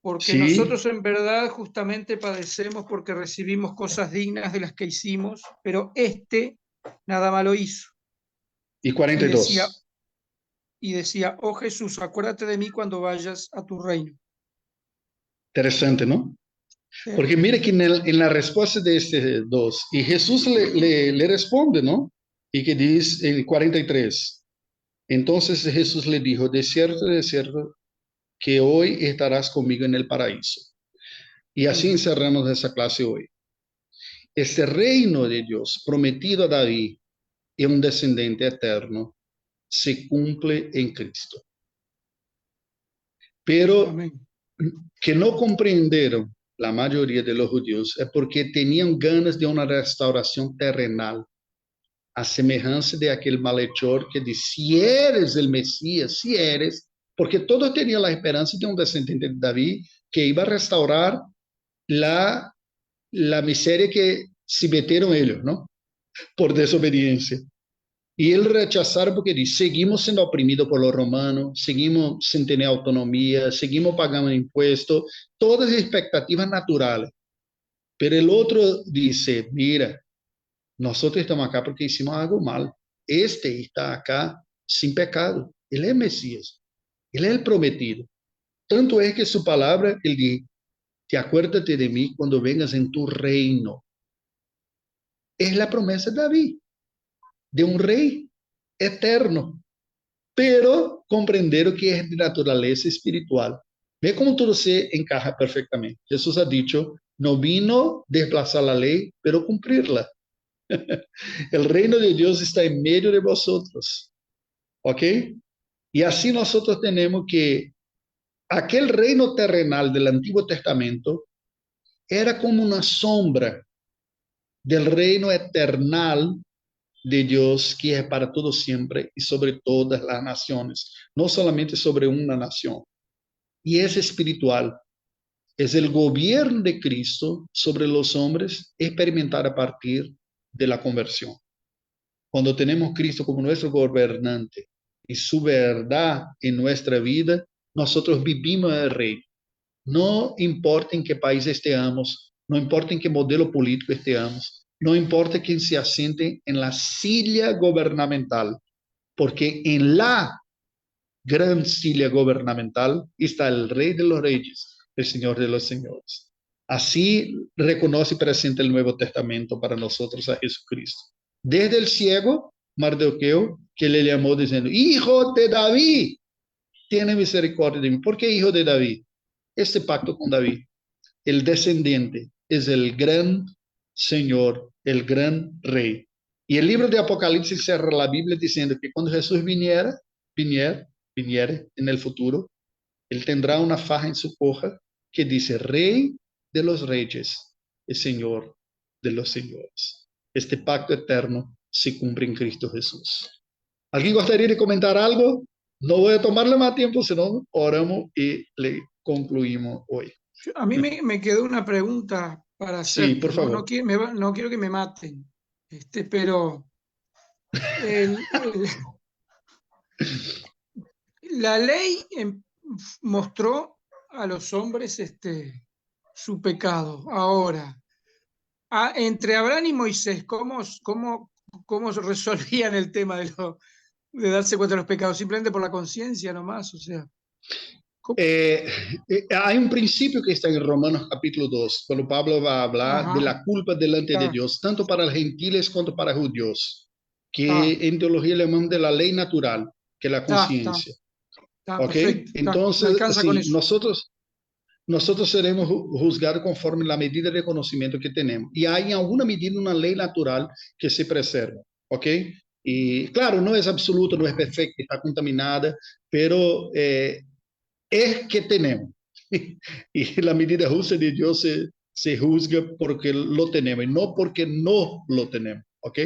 porque Sí, nosotros en verdad justamente padecemos porque recibimos cosas dignas de las que hicimos, pero este nada malo hizo. Y Y 42. decía, oh Jesús, acuérdate de mí cuando vayas a tu reino. Interesante, ¿no? Porque mire que en la respuesta de este 2, y Jesús le responde, ¿no? Y que dice en 43, entonces Jesús le dijo, de cierto, que hoy estarás conmigo en el paraíso. Y así encerramos esa clase hoy. Este reino de Dios prometido a David y un descendiente eterno se cumple en Cristo. Pero Amén. que no comprendieron la mayoría de los judíos es porque tenían ganas de una restauración terrenal, a semejanza de aquel malhechor que dice, si eres el Mesías, si eres, porque todos tenían la esperanza de un descendiente de David que iba a restaurar la miseria que se metieron ellos, ¿no? Por desobediencia. Y él rechazaron porque dice, seguimos siendo oprimidos por los romanos, seguimos sin tener autonomía, seguimos pagando impuestos, todas expectativas naturales. Pero el otro dice, mira, nosotros estamos acá porque hicimos algo mal. Este está acá sin pecado. Él es Mesías. Él es el prometido. Tanto es que su palabra, él dice, te acuérdate de mí cuando vengas en tu reino. Es la promesa de David, de un rey eterno, pero comprender que es de naturaleza espiritual. Ve cómo todo se encaja perfectamente. Jesús ha dicho, no vino desplazar la ley, pero cumplirla. El reino de Dios está en medio de vosotros. ¿Ok? Y así nosotros tenemos que aquel reino terrenal del Antiguo Testamento era como una sombra del reino eternal de Dios que es para todo siempre y sobre todas las naciones, no solamente sobre una nación. Y es espiritual, es el gobierno de Cristo sobre los hombres experimentar a partir de la conversión. Cuando tenemos Cristo como nuestro gobernante y su verdad en nuestra vida, nosotros vivimos el reino. No importa en qué país estemos, no importa en qué modelo político estemos, no importa quién se asiente en la silla gubernamental, porque en la gran silla gubernamental está el Rey de los Reyes, el Señor de los Señores. Así reconoce y presenta el Nuevo Testamento para nosotros a Jesucristo. Desde el ciego, Mardoqueo, que le llamó diciendo, hijo de David, tiene misericordia de mí. ¿Por qué hijo de David? Este pacto con David, el descendiente, es el gran Señor, el gran Rey. Y el libro de Apocalipsis cierra la Biblia diciendo que cuando Jesús viniera en el futuro, él tendrá una faja en su coja que dice Rey de los Reyes, el Señor de los Señores. Este pacto eterno se cumple en Cristo Jesús. ¿Alguien gustaría de comentar algo? No voy a tomarle más tiempo, sino oramos y le concluimos hoy. A mí me quedó una pregunta para Sí, hacerte, por ¿no? favor. No quiero que me maten, pero el- la ley mostró a los hombres su pecado. Ahora, entre Abraham y Moisés, ¿cómo resolvían el tema de darse cuenta de los pecados? Simplemente por la conciencia nomás, o sea. Hay un principio que está en Romanos capítulo 2, cuando Pablo va a hablar Ajá. de la culpa delante de Está. Dios, tanto para los gentiles como para judíos, que Ah. en teología le llaman de la ley natural, que es la conciencia. Está, ¿Ok? perfecto. Me Entonces, alcanza con sí, eso. nosotros seremos juzgados conforme la medida de conocimiento que tenemos. Y hay en alguna medida una ley natural que se preserva. ¿Ok? Y claro, no es absoluto, no es perfecta, está contaminada, pero es que tenemos. Y la medida justa de Dios se juzga porque lo tenemos y no porque no lo tenemos. ¿Ok?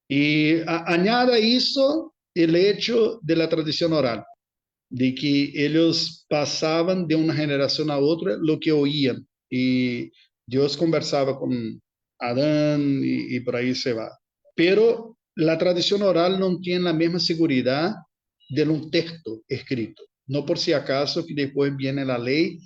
Y añada eso el hecho de la tradición oral, de que ellos pasaban de una generación a otra lo que oían. Y Dios conversaba con Adán y por ahí se va. Pero la tradición oral no tiene la misma seguridad de un texto escrito. No por si acaso que después viene la ley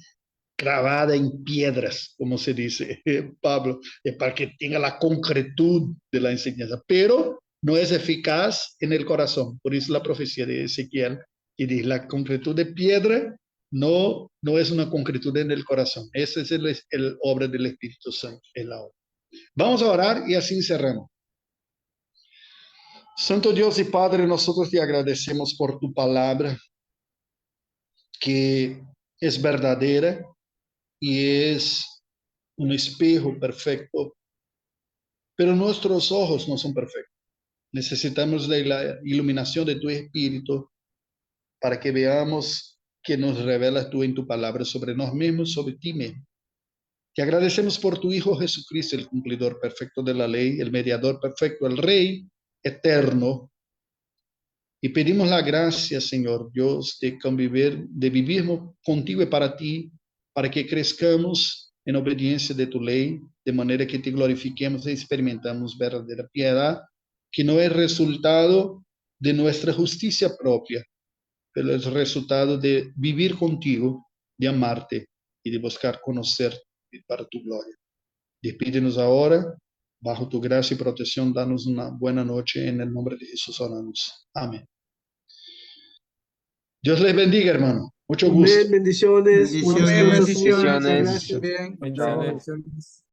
cravada en piedras, como se dice Pablo, para que tenga la concretud de la enseñanza, pero no es eficaz en el corazón. Por eso la profecía de Ezequiel, que dice, la concretud de piedra no es una concretud en el corazón. Esa es el obra del Espíritu Santo, en la obra. Vamos a orar y así cerramos. Santo Dios y Padre, nosotros te agradecemos por tu palabra, que es verdadera y es un espejo perfecto, pero nuestros ojos no son perfectos. Necesitamos de la iluminación de tu Espíritu para que veamos que nos revelas tú en tu palabra sobre nosotros mismos, sobre ti mismo. Te agradecemos por tu Hijo Jesucristo, el cumplidor perfecto de la ley, el mediador perfecto, el Rey eterno. Y pedimos la gracia, Señor Dios, de convivir, de vivir contigo y para ti, para que crezcamos en obediencia de tu ley, de manera que te glorifiquemos y experimentamos verdadera piedad, que no es resultado de nuestra justicia propia, pero es resultado de vivir contigo, de amarte y de buscar conocerte para tu gloria. Despídenos ahora, bajo tu gracia y protección, danos una buena noche, en el nombre de Jesús oramos. Amén. Dios les bendiga, hermano. Mucho gusto. Amén, bendiciones. Bendiciones. Amén, Buenas noches a todos. bendiciones. Muchas gracias. Bien. Bendiciones. Bendiciones.